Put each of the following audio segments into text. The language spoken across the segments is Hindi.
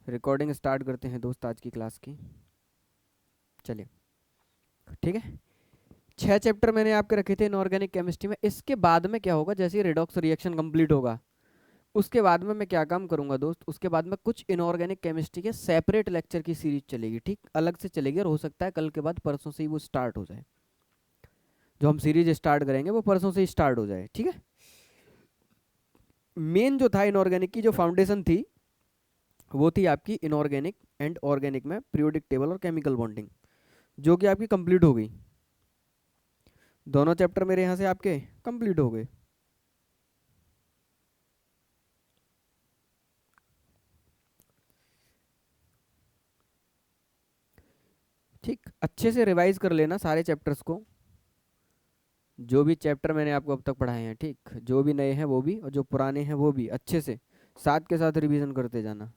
रिकॉर्डिंग स्टार्ट करते हैं दोस्त आज की क्लास की। चलिए ठीक है। 6 चैप्टर मैंने आपके रखे थे इनऑर्गेनिक केमिस्ट्री में। इसके बाद में क्या होगा, जैसे रेडॉक्स रिएक्शन कंप्लीट होगा उसके बाद में मैं क्या काम करूंगा दोस्त, उसके बाद में कुछ इनऑर्गेनिक केमिस्ट्री के सेपरेट लेक्चर की सीरीज चलेगी, ठीक, अलग से चलेगी। और हो सकता है कल के बाद परसों से ही वो स्टार्ट हो जाए, जो हम सीरीज स्टार्ट करेंगे वो परसों से ही स्टार्ट हो जाए, ठीक है। मेन जो था इनऑर्गेनिक की जो फाउंडेशन थी वो थी आपकी इनऑर्गेनिक एंड ऑर्गेनिक में पीरियोडिक टेबल और केमिकल बॉन्डिंग, जो कि आपकी कंप्लीट हो गई। दोनों चैप्टर मेरे यहाँ से आपके कंप्लीट हो गए। ठीक, अच्छे से रिवाइज कर लेना सारे चैप्टर्स को, जो भी चैप्टर मैंने आपको अब तक पढ़ाए हैं, ठीक, जो भी नए हैं वो भी और जो पुराने हैं वो भी अच्छे से साथ के साथ रिवीजन करते जाना।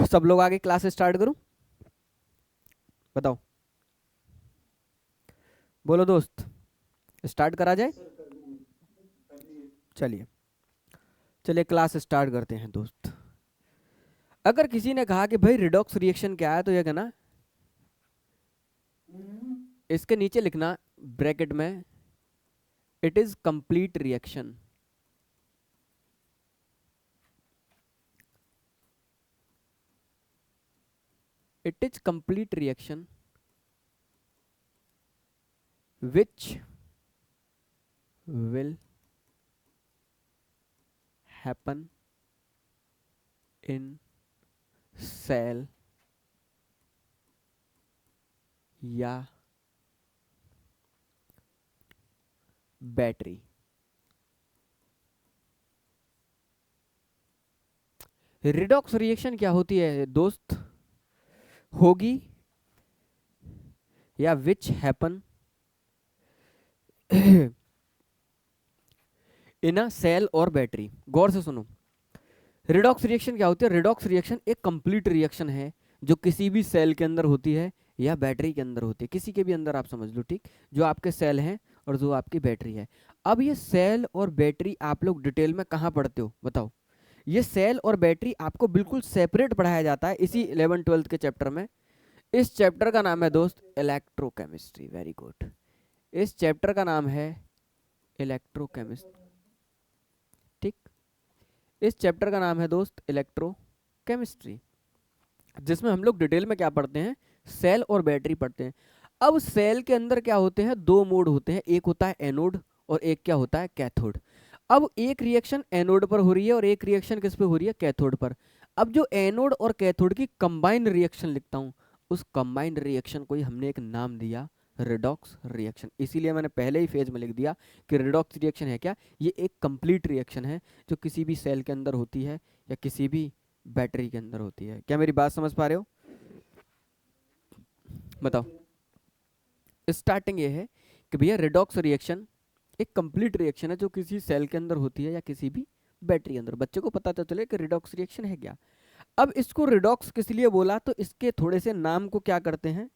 सब लोग आगे क्लास स्टार्ट करूं, बताओ, बोलो दोस्त, स्टार्ट करा जाए। चलिए चलिए क्लास स्टार्ट करते हैं दोस्त। अगर किसी ने कहा कि भाई रिडॉक्स रिएक्शन क्या है, तो ये कहना, इसके नीचे लिखना ब्रैकेट में, it is complete reaction. It is complete reaction which will happen in cell या बैटरी। रिडॉक्स रिएक्शन क्या होती है दोस्त, होगी या which happen in a cell और बैटरी। गौर से सुनो, रिडॉक्स रिएक्शन क्या होती है। रिडॉक्स रिएक्शन एक कंप्लीट रिएक्शन है जो किसी भी सेल के अंदर होती है या बैटरी के अंदर होती है, किसी के भी अंदर आप समझ लो, ठीक, जो आपके सेल हैं और जो आपकी बैटरी है। अब ये सेल और बैटरी आप लोग डिटेल में कहाँ पढ़ते हो बताओ। ये सेल और बैटरी आपको बिल्कुल सेपरेट पढ़ाया जाता है इसी 11th-12th के चैप्टर में। इस चैप्टर का नाम है दोस्त इलेक्ट्रोकेमिस्ट्री। वेरी गुड, इस चैप्टर का नाम है इलेक्ट्रोकेमिस्ट्री, ठीक, इस चैप्टर का नाम है दोस्त इलेक्ट्रोकेमिस्ट्री, जिसमें हम लोग डिटेल में क्या पढ़ते हैं, सेल और बैटरी पढ़ते हैं। अब सेल के अंदर क्या होते हैं, दो मोड होते हैं, एक होता है एनोड और एक क्या होता है, कैथोड। अब एक रिएक्शन एनोड पर हो रही है और एक रिएक्शन किस पे हो रही है, कैथोड पर। अब जो एनोड और कैथोड की कंबाइंड रिएक्शन लिखता हूं, उस कंबाइंड रिएक्शन को ही हमने एक नाम दिया रिडॉक्स रिएक्शन। इसीलिए मैंने पहले ही फेज में लिख दिया कि रिडॉक्स रिएक्शन है क्या, ये एक कंप्लीट रिएक्शन है जो किसी भी सेल के अंदर होती है या किसी भी बैटरी के अंदर होती है। क्या मेरी बात समझ पा रहे हो, बताओ। स्टार्टिंग ये है कि भैया रिडॉक्स रिएक्शन एक कंप्लीट रिएक्शन है जो किसी सेल के अंदर होती है या किसी भी बैटरी के अंदर। बच्चे को पता तो चले कि रिडॉक्स रिएक्शन है क्या। अब इसको रिडॉक्स किस लिए बोला, तो इसके थोड़े से नाम को क्या करते हैं,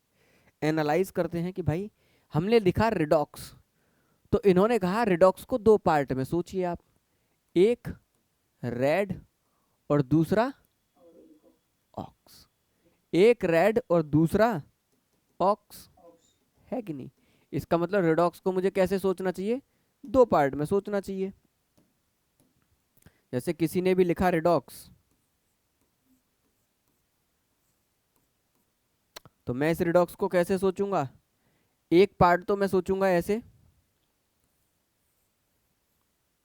एनालाइज करते हैं कि भाई हमने लिखा रिडॉक्स, तो इन्होंने कहा रिडॉक्स को दो पार्ट में सोचिए आप, एक रेड और दूसरा ऑक्स, एक रेड और दूसरा ऑक्स, है कि नहीं। इसका मतलब रिडॉक्स को मुझे कैसे सोचना चाहिए, दो पार्ट में सोचना चाहिए। जैसे किसी ने भी लिखा रिडॉक्स, तो मैं इस रिडॉक्स को कैसे सोचूंगा, एक पार्ट तो मैं सोचूंगा ऐसे,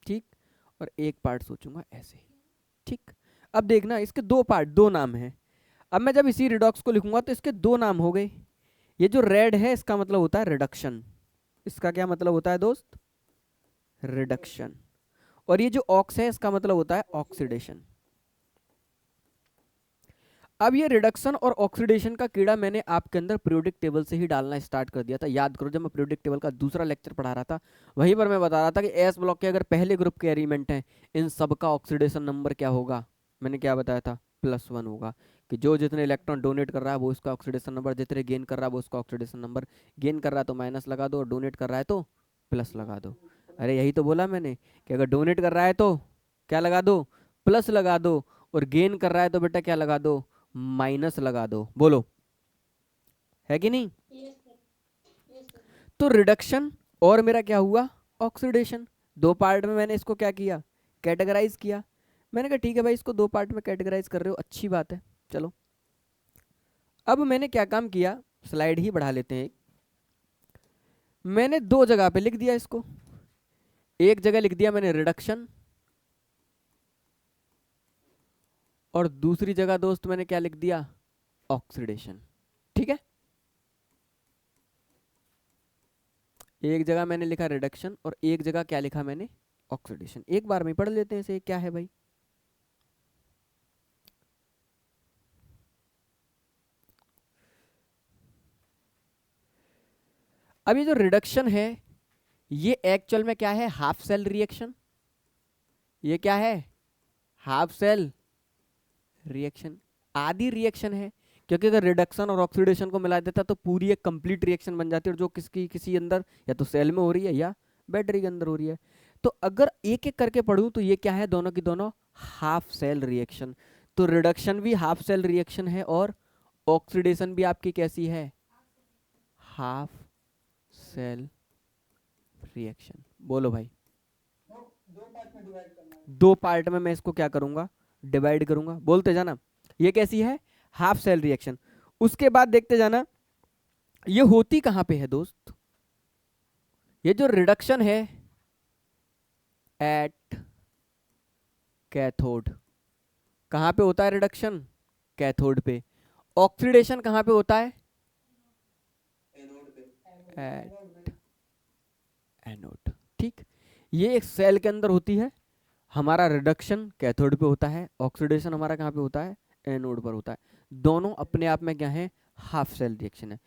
ठीक, और एक पार्ट सोचूंगा ऐसे, ठीक। अब देखना इसके दो पार्ट, दो नाम हैं। अब मैं जब इसी रिडॉक्स को लिखूंगा तो इसके दो नाम हो गए। ये जो रेड है इसका मतलब होता है रिडक्शन, इसका क्या मतलब होता है दोस्त, रिडक्शन। और ये जो ऑक्स है इसका मतलब होता है ऑक्सीडेशन। अब ये रिडक्शन और ऑक्सीडेशन का कीड़ा मैंने आपके अंदर पीरियोडिक टेबल से ही डालना स्टार्ट कर दिया था। याद करो, जब मैं पीरियोडिक टेबल का दूसरा लेक्चर पढ़ा रहा था वहीं पर मैं बता रहा था कि एस ब्लॉक के अगर पहले ग्रुप के एलिमेंट हैं इन सब का ऑक्सीडेशन नंबर क्या होगा, मैंने क्या बताया था, +1 होगा। कि जो जितने इलेक्ट्रॉन डोनेट कर रहा है वो उसका ऑक्सीडेशन नंबर, जितने गेन कर रहा है वो उसका ऑक्सीडेशन नंबर। गेन कर रहा है तो माइनस लगा दो, और डोनेट कर रहा है तो प्लस लगा दो। अरे यही तो बोला मैंने कि अगर डोनेट कर रहा है तो क्या लगा दो, प्लस लगा दो, और गेन कर रहा है तो बेटा क्या लगा दो, माइनस लगा दो। बोलो, है कि नहीं? तो रिडक्शन और मेरा क्या हुआ, ऑक्सीडेशन। दो पार्ट में मैंने इसको क्या किया, कैटेगराइज किया। मैंने कहा ठीक है भाई, इसको दो पार्ट में कैटेगराइज कर रहे हो, अच्छी बात है। चलो, अब मैंने क्या काम किया, स्लाइड ही बढ़ा लेते हैं। मैंने दो जगह पे लिख दिया इसको। एक जगह लिख दिया मैंने रिडक्शन, और दूसरी जगह दोस्त मैंने क्या लिख दिया, ऑक्सीडेशन। ठीक है, एक जगह मैंने लिखा रिडक्शन और एक जगह क्या लिखा मैंने, ऑक्सीडेशन। एक बार में पढ़ लेते हैं इसे, क्या है भाई। अब ये जो रिडक्शन है ये एक्चुअल में क्या है, हाफ सेल रिएक्शन। ये क्या है, हाफ सेल रिएक्शन, आधी रिएक्शन है। क्योंकि अगर रिडक्शन और ऑक्सीडेशन को मिला देता तो पूरी एक कंप्लीट रिएक्शन बन जाती है, और जो किसी अंदर या तो सेल में हो रही है या बैटरी के अंदर हो रही है। तो अगर एक एक करके पढ़ूं तो ये क्या है, दोनों की दोनों हाफ सेल रिएक्शन। तो रिडक्शन भी हाफ सेल रिएक्शन है और ऑक्सीडेशन भी आपकी कैसी है, हाफ सेल रिएक्शन। बोलो भाई, दो पार्ट में मैं इसको क्या करूंगा, डिवाइड करूंगा। बोलते जाना, ये कैसी है, हाफ सेल रिएक्शन। उसके बाद देखते जाना ये होती कहां पे है दोस्त, ये जो रिडक्शन है एट कैथोड। कहां पे होता है रिडक्शन, कैथोड पे। ऑक्सीडेशन कहां पे होता है, एट एनोड। ठीक, ये एक सेल के अंदर होती है। हमारा रिडक्शन कैथोड पे होता है, ऑक्सीडेशन हमारा कहाँ पे होता है, एनोड पर होता है। दोनों अपने आप में क्या है, हाफ सेल रिएक्शन है।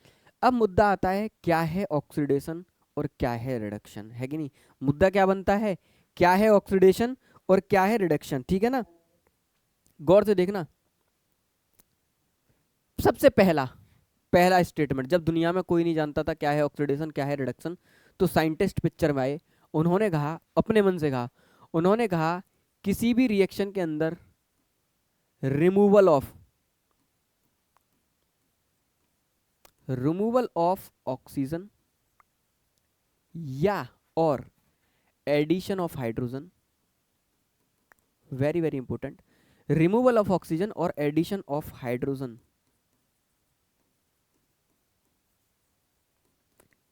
अब मुद्दा आता है क्या है ऑक्सीडेशन और क्या है रिडक्शन, है कि नहीं। मुद्दा क्या बनता है, क्या है ऑक्सीडेशन और क्या है रिडक्शन, ठीक है ना। गौर से देखना, सबसे पहला स्टेटमेंट, जब दुनिया में कोई नहीं जानता था क्या है ऑक्सीडेशन क्या है रिडक्शन, तो साइंटिस्ट पिक्चर में आए। उन्होंने कहा, अपने मन से कहा, उन्होंने कहा किसी भी रिएक्शन के अंदर रिमूवल ऑफ ऑक्सीजन या और addition of hydrogen, very very important, removal of oxygen और addition of hydrogen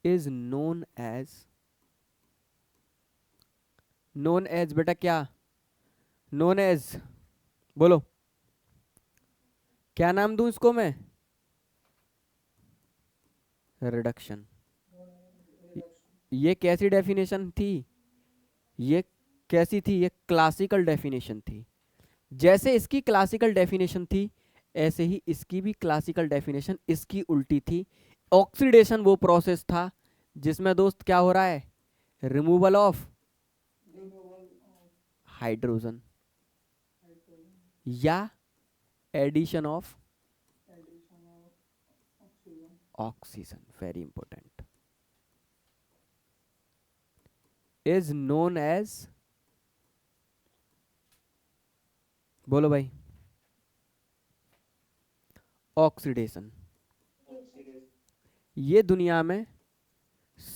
is known as बेटा क्या, नोन एज, बोलो क्या नाम दूं इसको मैं, रिडक्शन। ये कैसी डेफिनेशन थी, ये कैसी थी, ये क्लासिकल डेफिनेशन थी। जैसे इसकी क्लासिकल डेफिनेशन थी ऐसे ही इसकी भी क्लासिकल डेफिनेशन इसकी उल्टी थी। ऑक्सीडेशन वो प्रोसेस था जिसमें दोस्त क्या हो रहा है, रिमूवल ऑफ हाइड्रोजन या addition of oxygen, very important, is known as, बोलो भाई, ऑक्सीडेशन। ये दुनिया में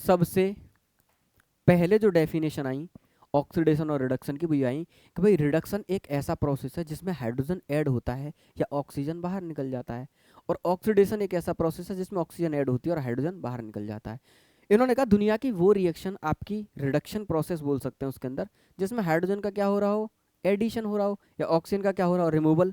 सबसे पहले जो डेफिनेशन आई ऑक्सीडेशन और रिडक्शन की, भी आई कि भाई रिडक्शन एक ऐसा प्रोसेस है जिसमें हाइड्रोजन ऐड होता है या ऑक्सीजन बाहर निकल जाता है, और ऑक्सीडेशन एक ऐसा प्रोसेस है जिसमें ऑक्सीजन ऐड होती है और हाइड्रोजन बाहर निकल जाता है। इन्होंने कहा दुनिया की वो रिएक्शन आपकी रिडक्शन प्रोसेस बोल सकते हैं उसके अंदर, जिसमें हाइड्रोजन का क्या हो रहा हो, एडिशन हो रहा हो, या ऑक्सीजन का क्या हो रहा हो, रिमूवल।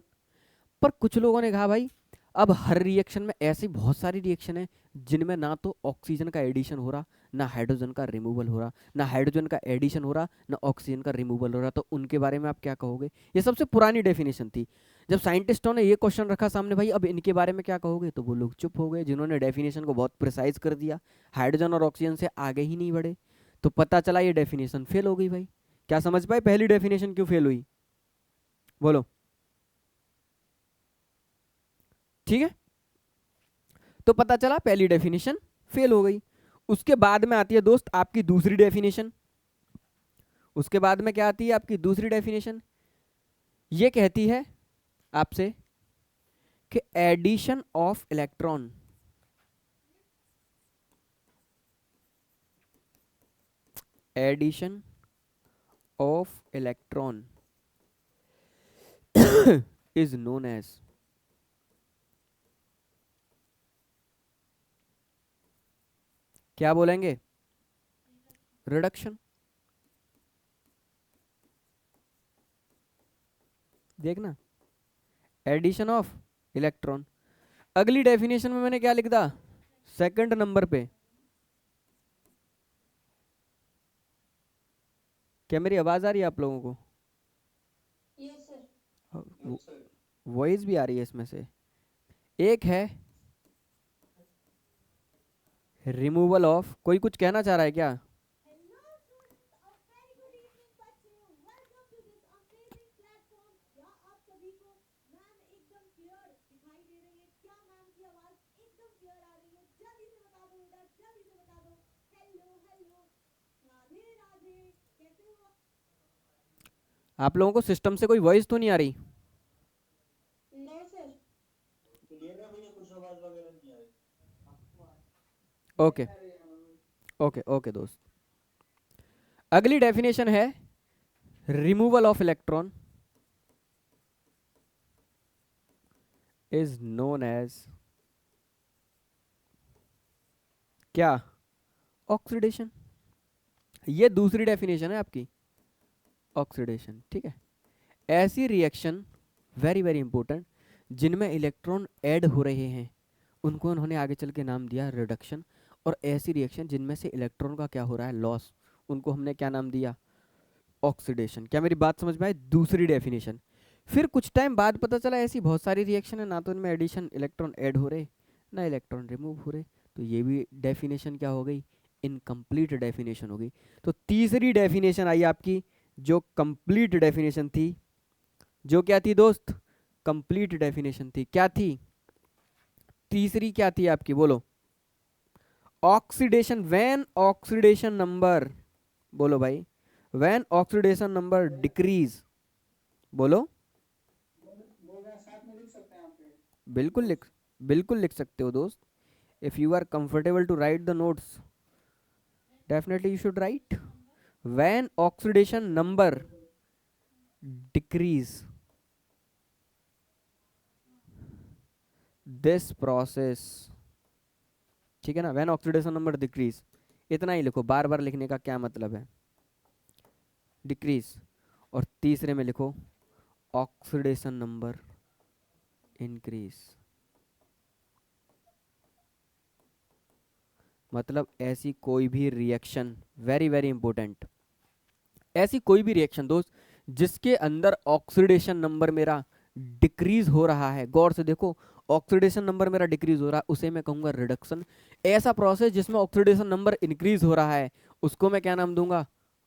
पर कुछ लोगों ने कहा भाई अब हर रिएक्शन में ऐसी बहुत सारी रिएक्शन है जिनमें ना तो ऑक्सीजन का एडिशन हो रहा, ना हाइड्रोजन का रिमूवल हो रहा, ना हाइड्रोजन का एडिशन हो रहा, ना ऑक्सीजन का रिमूवल हो रहा। तो उनके बारे में आप क्या कहोगे, ये सबसे पुरानी डेफिनेशन थी। जब साइंटिस्टों ने ये क्वेश्चन रखा सामने, भाई अब इनके बारे में क्या कहोगे, तो वो लोग चुप हो गए जिन्होंने डेफिनेशन को बहुत प्रिसाइज कर दिया, हाइड्रोजन और ऑक्सीजन से आगे ही नहीं बढ़े। तो पता चला ये डेफिनेशन फेल हो गई। भाई क्या समझ पाए पहली डेफिनेशन क्यों फेल हुई, बोलो। ठीक है, तो पता चला पहली डेफिनेशन फेल हो गई। उसके बाद में आती है दोस्त आपकी दूसरी डेफिनेशन। उसके बाद में क्या आती है आपकी दूसरी डेफिनेशन? ये कहती है आपसे कि addition of electron, addition of electron is known as, क्या बोलेंगे? रिडक्शन। देखना, एडिशन ऑफ इलेक्ट्रॉन। अगली डेफिनेशन में मैंने क्या लिख दा? सेकंड नंबर पे। क्या मेरी आवाज आ रही है आप लोगों को? Yes sir. वॉइस भी आ रही है इसमें से। एक है रिमूवल ऑफ, कोई कुछ कहना चाह रहा है क्या? आप लोगों को सिस्टम से कोई वॉइस तो नहीं आ रही? No sir. Okay okay okay दोस्त, अगली डेफिनेशन है removal of electron is known as क्या? ऑक्सीडेशन। ये दूसरी डेफिनेशन है आपकी, ऑक्सीडेशन। ठीक है, ऐसी रिएक्शन वेरी वेरी इंपॉर्टेंट जिनमें इलेक्ट्रॉन ऐड हो रहे हैं उनको उन्होंने आगे चल के नाम दिया रिडक्शन, और ऐसी रिएक्शन जिनमें से इलेक्ट्रॉन का क्या हो रहा है, लॉस, उनको हमने क्या नाम दिया? ऑक्सीडेशन। क्या मेरी बात समझ में आई? दूसरी डेफिनेशन। फिर कुछ टाइम बाद पता चला ऐसी बहुत सारी रिएक्शन है, ना तो इनमें एडिशन इलेक्ट्रॉन ऐड हो रहे ना इलेक्ट्रॉन रिमूव हो रहे, तो ये भी डेफिनेशन क्या हो गई? इनकम्प्लीट डेफिनेशन हो गई। तो तीसरी डेफिनेशन आई आपकी जो कंप्लीट डेफिनेशन थी, जो क्या थी दोस्त? कंप्लीट डेफिनेशन थी। क्या थी तीसरी? क्या थी आपकी, बोलो? ऑक्सीडेशन, व्हेन ऑक्सीडेशन नंबर, बोलो भाई, व्हेन ऑक्सीडेशन नंबर डिक्रीज, बोलो। बिल्कुल लिख, बिल्कुल लिख सकते हो दोस्त। If you are comfortable to write the notes, definitely you should write. When oxidation number decrease this process, ठीक है ना, व्हेन ऑक्सीडेशन नंबर डिक्रीज, इतना ही लिखो, बार बार लिखने का क्या मतलब है? डिक्रीज। और तीसरे में लिखो ऑक्सीडेशन नंबर इंक्रीज। मतलब ऐसी कोई भी रिएक्शन, वेरी वेरी इंपॉर्टेंट, ऐसी कोई भी रिएक्शन दोस्त जिसके अंदर ऑक्सीडेशन नंबर मेरा डिक्रीज हो रहा है, गौर से देखो, ऑक्सीडेशन नंबर मेरा डिक्रीज हो रहा है, उसे मैं कहूंगा रिडक्शन। ऐसा प्रोसेस जिसमें ऑक्सीडेशन नंबर इंक्रीज हो रहा है, उसको मैं क्या नाम दूंगा?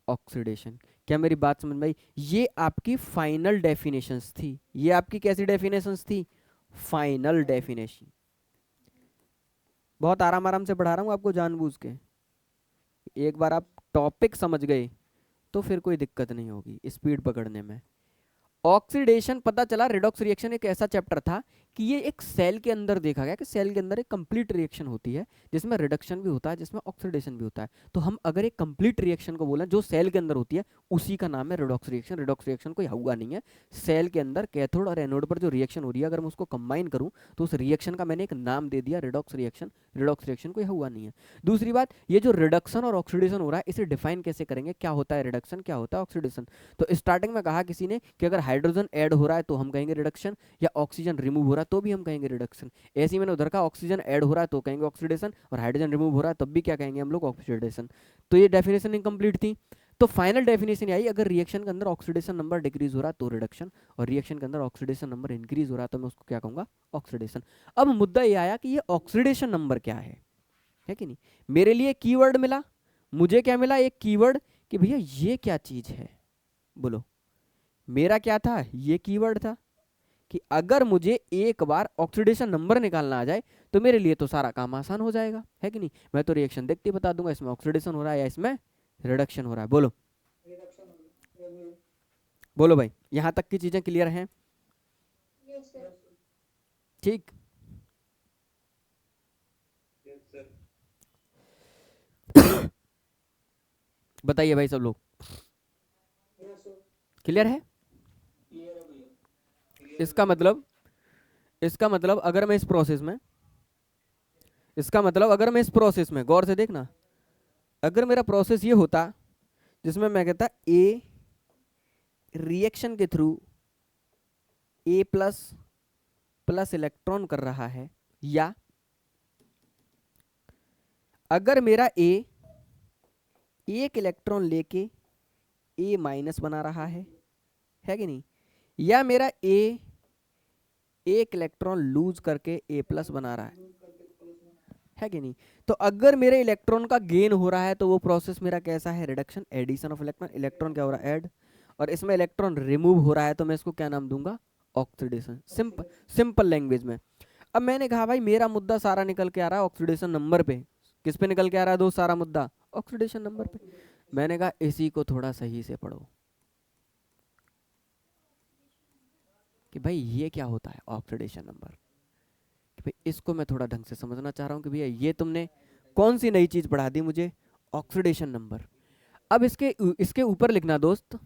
ऑक्सीडेशन। क्या मेरी बात समझ में आई? ये आपकी फाइनल डेफिनेशंस थी। ये आपकी कैसी डेफिनेशंस थी? Final definition. बहुत आराम आराम से पढ़ा रहा हूँ आपको जानबूझ के। एक बार आप टॉपिक समझ गए तो फिर कोई दिक्कत नहीं होगी स्पीड पकड़ने में। ऑक्सीडेशन, पता चला रिडॉक्स रिएक्शन एक ऐसा चैप्टर था कि ये एक सेल के अंदर देखा गया कि सेल के अंदर एक कंप्लीट रिएक्शन होती है जिसमें रिडक्शन भी होता है, जिसमें ऑक्सीडेशन भी होता है। तो हम अगर एक कंप्लीट रिएक्शन को बोलें जो सेल के अंदर होती है, उसी का नाम है रिडॉक्स रिएक्शन। रिडॉक्स रिएक्शन कोई हुआ नहीं है, सेल के अंदर कैथोड और एनोड पर जो रिएक्शन हो रही है, अगर मैं उसको कंबाइन करूं तो उस रिएक्शन का मैंने एक नाम दे दिया रिडॉक्स रिएक्शन। रिडॉक्स रिएक्शन कोई हुआ नहीं है। दूसरी बात, ये जो रिडक्शन और ऑक्सीडेशन हो रहा है इसे डिफाइन कैसे करेंगे? क्या होता है रिडक्शन, क्या होता है ऑक्सीडेशन? तो स्टार्टिंग में कहा किसी ने कि अगर हाइड्रोजन ऐड हो रहा है तो हम कहेंगे रिडक्शन, या ऑक्सीजन रिमूव हो रहा है तो भी हम कहेंगे रिडक्शन। ऐसे ही मैंने उधर कहा ऑक्सीजन ऐड हो रहा है तो कहेंगे ऑक्सीडेशन, और हाइड्रोजन रिमूव हो रहा है तब भी क्या कहेंगे हम लोग? ऑक्सीडेशन। तो ये डेफिनेशन इनकम्प्लीट थी। तो फाइनल डेफिनेशन आई, अगर रिएक्शन के अंदर ऑक्सीडेशन नंबर डिक्रीज हो रहा है तो रिडक्शन, और रिएक्शन के अंदर ऑक्सीडेशन नंबर इंक्रीज हो रहा है तो मैं उसको क्या कहूंगा? ऑक्सीडेशन। अब मुद्दा ये आया कि ये ऑक्सीडेशन नंबर क्या है कि नहीं? मेरे लिए कीवर्ड मिला, मुझे क्या मिला? एक कीवर्ड कि भैया ये क्या चीज है, बोलो। मेरा क्या था? ये कीवर्ड था कि अगर मुझे एक बार ऑक्सीडेशन नंबर निकालना आ जाए तो मेरे लिए तो सारा काम आसान हो जाएगा, है कि नहीं। मैं तो रिएक्शन देखते ही बता दूंगा इसमें ऑक्सीडेशन हो रहा है या इसमें रिडक्शन हो रहा है। बोलो बोलो भाई, यहां तक की चीजें क्लियर हैं? Yes sir. ठीक। बताइए भाई सब लोग, क्लियर है? इसका मतलब, इसका मतलब अगर मैं इस प्रोसेस में, इसका मतलब अगर मैं इस प्रोसेस में गौर से देखना, अगर मेरा प्रोसेस ये होता जिसमें मैं कहता ए रिएक्शन के through a plus plus electron कर रहा है, या अगर मेरा ए एक इलेक्ट्रॉन लेके ए माइनस बना रहा है कि नहीं, या मेरा ए एक इलेक्ट्रॉन लूज करके ए प्लस बना रहा है कि नहीं। तो अगर मेरे इलेक्ट्रॉन का गेन हो रहा है तो वो प्रोसेस मेरा कैसा है, reduction, addition of electron, electron क्या हो रहा है, ऐड, और इसमें इलेक्ट्रॉन रिमूव हो रहा है तो मैं इसको क्या नाम दूंगा, ऑक्सीडेशन। सिंपल, सिंपल लैंग्वेज में। अब मैंने कहा भाई मेरा मुद्दा सारा निकल के आ रहा है ऑक्सीडेशन नंबर पे। किस पे निकल के आ रहा है दोस्त सारा मुद्दा, ऑक्सीडेशन नंबर पे। मैंने कहा इसी को थोड़ा सही से पढ़ो कि भाई ये क्या होता है ऑक्सीडेशन नंबर, कि भाई इसको मैं थोड़ा ढंग से समझना चाह रहा हूँ कि भैया ये तुमने कौन सी नई चीज पढ़ा दी मुझे, ऑक्सीडेशन नंबर। अब इसके इसके ऊपर लिखना दोस्त,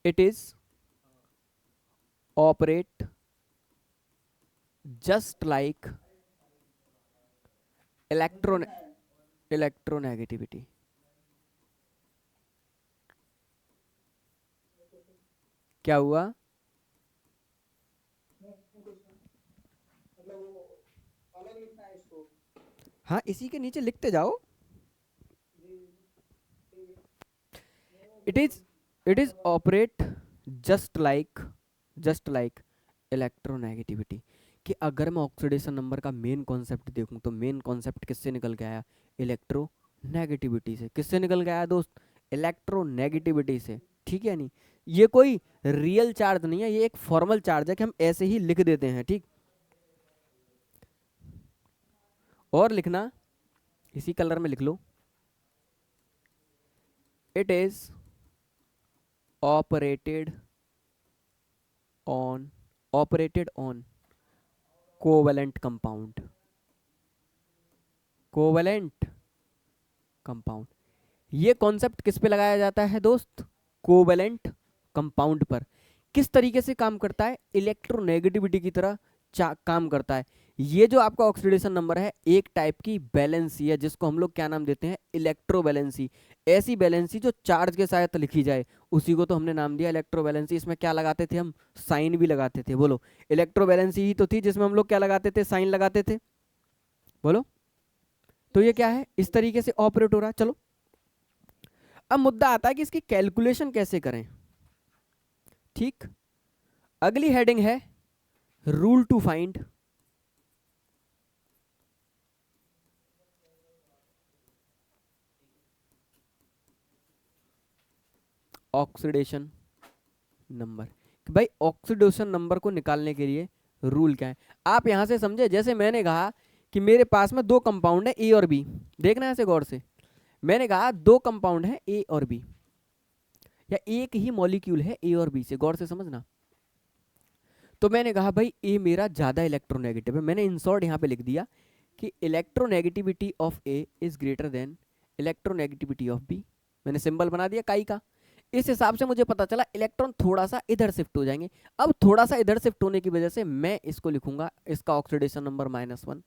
it is operate just like electron electronegativity. क्या हुआ, हाँ इसी के नीचे लिखते जाओ, it is, it is operate just like electronegativity. कि अगर मैं ऑक्सीडेशन नंबर का मेन कॉन्सेप्ट देखूं तो मेन कॉन्सेप्ट किससे निकल के आया, इलेक्ट्रोनेगेटिविटी से। किससे निकल के आया दोस्त, इलेक्ट्रोनेगेटिविटी से, ठीक है नहीं। ये कोई रियल चार्ज नहीं है, ये एक फॉर्मल चार्ज है कि हम ऐसे ही लिख देते हैं, ठीक। और लिखना इसी कलर में लिख लो, it is operated on covalent compound, covalent compound. ये कॉन्सेप्ट किस पे लगाया जाता है दोस्त, कोवेलेंट कंपाउंड पर। किस तरीके से काम करता है, इलेक्ट्रोनेगेटिविटी की तरह काम करता है। ये जो आपका ऑक्सीडेशन नंबर है एक टाइप की बैलेंसी है जिसको हम लोग क्या नाम देते हैं, इलेक्ट्रो बैलेंसी। ऐसी बैलेंसी जो चार्ज के साथ लिखी जाए उसी को तो हमने नाम दिया इलेक्ट्रो बैलेंसी। इसमें क्या लगाते थे हम, साइन भी लगाते थे। बोलो, इलेक्ट्रो बैलेंसी ही तो थी जिसमें हम लोग क्या लगाते थे, साइन लगाते थे। बोलो, तो ये क्या है, इस तरीके से ऑपरेट हो रहा है। चलो अब मुद्दा आता है कि इसकी कैलकुलेशन कैसे करें, ठीक। अगली हेडिंग है rule to find oxidation number. कि भाई ऑक्सीडेशन नंबर को निकालने के लिए रूल क्या है। आप यहां से समझे, जैसे मैंने कहा कि मेरे पास में दो कंपाउंड है ए और बी, देखना ऐसे गौर से। मैंने कहा दो कंपाउंड है ए और बी, या एक ही मॉलिक्यूल है ए और बी से, गौर से समझना। तो मैंने कहा भाई ए मेरा ज्यादा इलेक्ट्रोनेगेटिव है, मैंने इन शॉर्ट यहां पे लिख दिया कि electronegativity of A is greater than electronegativity of B. मैंने सिंबल बना दिया काई का। इस हिसाब से मुझे पता चला इलेक्ट्रॉन थोड़ा सा इधर शिफ्ट हो जाएंगे। अब थोड़ा सा इधर शिफ्ट होने की वजह से मैं इसको लिखूंगा, इसका ऑक्सीडेशन नंबर -1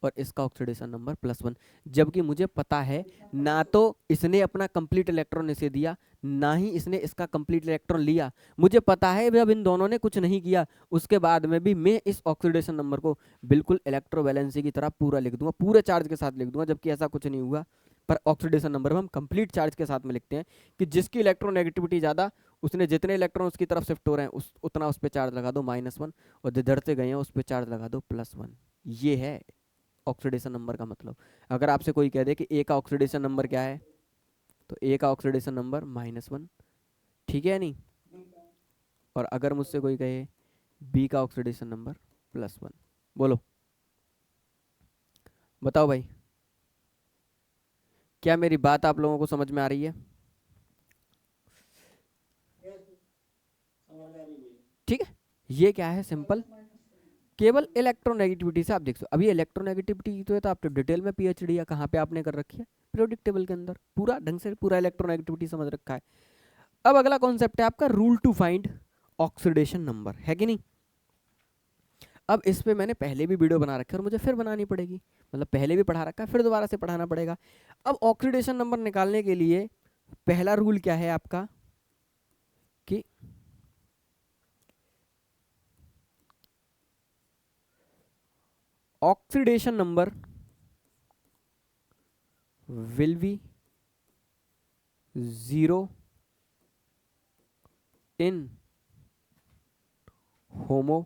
और इसका ऑक्सीडेशन नंबर +1। जबकि मुझे पता है ना तो इसने अपना कंप्लीट इलेक्ट्रॉन इसे दिया, ना ही इसने इसका कंप्लीट इलेक्ट्रॉन लिया। मुझे पता है जब इन दोनों ने कुछ नहीं किया उसके बाद में भी मैं इस ऑक्सीडेशन नंबर को बिल्कुल इलेक्ट्रोवैलेंसी की तरह पूरा लिख दूंगा, पूरे चार्ज के साथ लिख दूंगा, जबकि ऐसा कुछ नहीं हुआ। पर ऑक्सीडेशन नंबर में हम कंप्लीट चार्ज के साथ में लिखते हैं कि जिसकी इलेक्ट्रोनेगेटिविटी ज़्यादा, उसने जितने इलेक्ट्रॉन उसकी तरफ शिफ्ट हो रहे हैं उतना उस पर चार्ज लगा दो -1, और जिधर से गए हैं उस पर चार्ज लगा दो +1। ये है ऑक्सीडेशन नंबर का मतलब। अगर आपसे कोई कह दे कि ए का ऑक्सीडेशन नंबर क्या है, तो ए का ऑक्सीडेशन नंबर -1, ठीक है नहीं। और अगर मुझसे कोई कहे बी का ऑक्सीडेशन नंबर +1, बोलो बताओ भाई, क्या मेरी बात आप लोगों को समझ में आ रही है? ठीक है, ये क्या है, सिंपल, केवल इलेक्ट्रोनेगेटिविटी से आप देख सकते हो। अभी इलेक्ट्रोनेगेटिविटी तो है, तो आप तो डिटेल में पीएचडी या कहाँ पे आपने कर रखी है, पीरियोडिक टेबल के अंदर पूरा ढंग से पूरा इलेक्ट्रोनेगेटिविटी समझ रखा है। अब अगला कॉन्सेप्ट है आपका rule to find oxidation number, है कि नहीं? अब इस पे मैंने पहले भी वीडियो बना रखी है और मुझे फिर बनानी पड़ेगी, मतलब पहले भी पढ़ा रखा है, फिर दोबारा से पढ़ाना पड़ेगा। अब ऑक्सीडेशन नंबर निकालने के लिए पहला रूल क्या है आपका कि oxidation number will be 0 in homo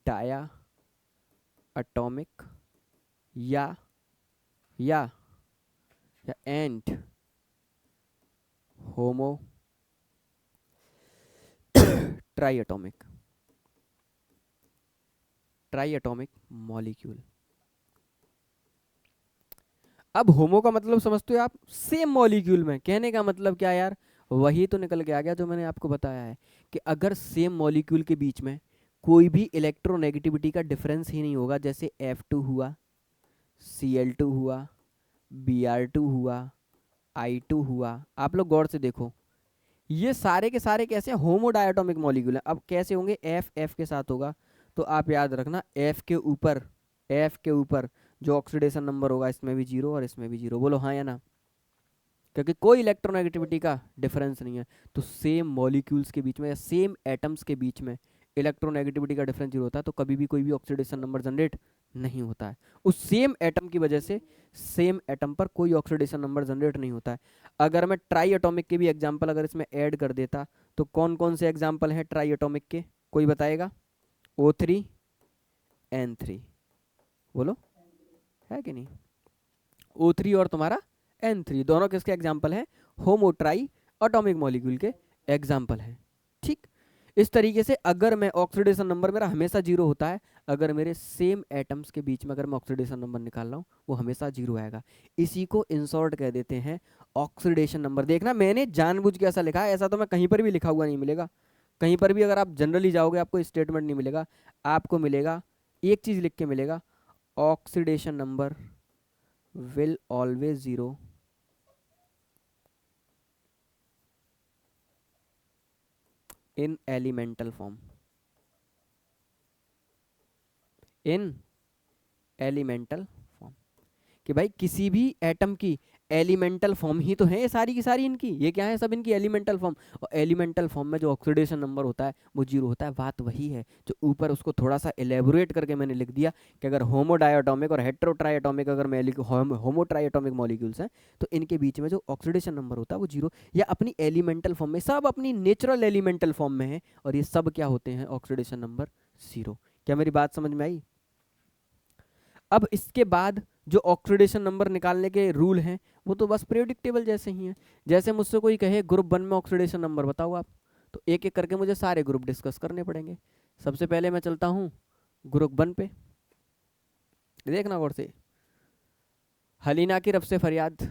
diatomic या and homo triatomic molecule. अब होमो का मतलब समझते हो आप, सेम मॉलिक्यूल में, कहने का मतलब क्या यार, वही तो निकल के आ गया जो मैंने आपको बताया है कि अगर सेम मॉलिक्यूल के बीच में कोई भी इलेक्ट्रोनेगेटिविटी का डिफरेंस ही नहीं होगा, जैसे F2 हुआ, Cl2 हुआ, Br2 हुआ, I2 हुआ, आप लोग गौर से देखो, ये सारे के सारे कैसे होमो डायटोमिक मॉलिक्यूल हैं। अब कैसे होंगे, F के साथ होगा, तो आप याद रखना F के ऊपर जो ऑक्सीडेशन नंबर होगा इसमें भी 0 और इसमें भी 0, बोलो हाँ या ना, क्योंकि कोई इलेक्ट्रोनेगेटिविटी का डिफरेंस नहीं है। तो सेम मॉलिक्यूल्स के बीच में या सेम एटम्स के बीच में इलेक्ट्रोनेगेटिविटी का डिफरेंस 0 होता है, तो कभी भी कोई भी ऑक्सीडेशन नंबर जनरेट नहीं होता है। उस सेम एटम की वजह से सेम एटम पर कोई ऑक्सीडेशन नंबर जनरेट नहीं होता है। अगर मैं ट्राई एटॉमिक के भी एग्जाम्पल अगर इसमें ऐड कर देता, तो कौन कौन से एग्जाम्पल हैं ट्राई एटॉमिक के, कोई बताएगा? O3 N3, बोलो है कि नहीं? O3 और तुम्हारा N3 दोनों किसके एग्जाम्पल हैं? होमो ट्राई एटॉमिक मॉलिक्यूल के एग्जाम्पल हैं। ठीक, इस तरीके से अगर मैं ऑक्सीडेशन नंबर मेरा हमेशा 0 होता है, अगर मेरे सेम एटम्स के बीच में अगर मैं ऑक्सीडेशन नंबर निकाल रहा हूँ वो हमेशा 0 आएगा। इसी को इंसॉर्ट कह देते हैं ऑक्सीडेशन नंबर। देखना मैंने जानबूझ के ऐसा लिखा है, ऐसा तो मैं कहीं पर भी लिखा हुआ नहीं मिलेगा, कहीं पर भी अगर आप जनरली जाओगे आपको स्टेटमेंट नहीं मिलेगा, आपको मिलेगा एक चीज़ लिख के मिलेगा, oxidation number will always 0 in elemental form, in elemental form, कि भाई किसी भी एटम की एलिमेंटल फॉर्म ही तो है ये सारी की सारी इनकी, ये क्या है सब इनकी एलिमेंटल फॉर्म, और एलिमेंटल फॉर्म में जो ऑक्सीडेशन नंबर होता है वो 0 होता है। बात वही है जो ऊपर उसको थोड़ा सा एलेबोरेट करके मैंने लिख दिया कि अगर होमो डायटोमिक और हेट्रो ट्राइएटोमिक अगर मैं होमो ट्राइएटोमिक मॉलिक्यूल्स हैं तो इनके बीच में जो ऑक्सीडेशन नंबर होता है वो 0 या अपनी एलिमेंटल फॉर्म में, सब अपनी नेचुरल एलिमेंटल फॉर्म में है, और ये सब क्या होते हैं, ऑक्सीडेशन नंबर 0। क्या मेरी बात समझ में आई? अब इसके बाद जो ऑक्सीडेशन नंबर निकालने के रूल हैं वो तो बस पीरियोडिक टेबल जैसे ही हैं। जैसे मुझसे कोई कहे ग्रुप 1 में ऑक्सीडेशन नंबर बताओ आप, तो एक एक करके मुझे सारे ग्रुप डिस्कस करने पड़ेंगे। सबसे पहले मैं चलता हूँ ग्रुप 1 पे, देखना गौर से, हलीना की रब से फरियाद,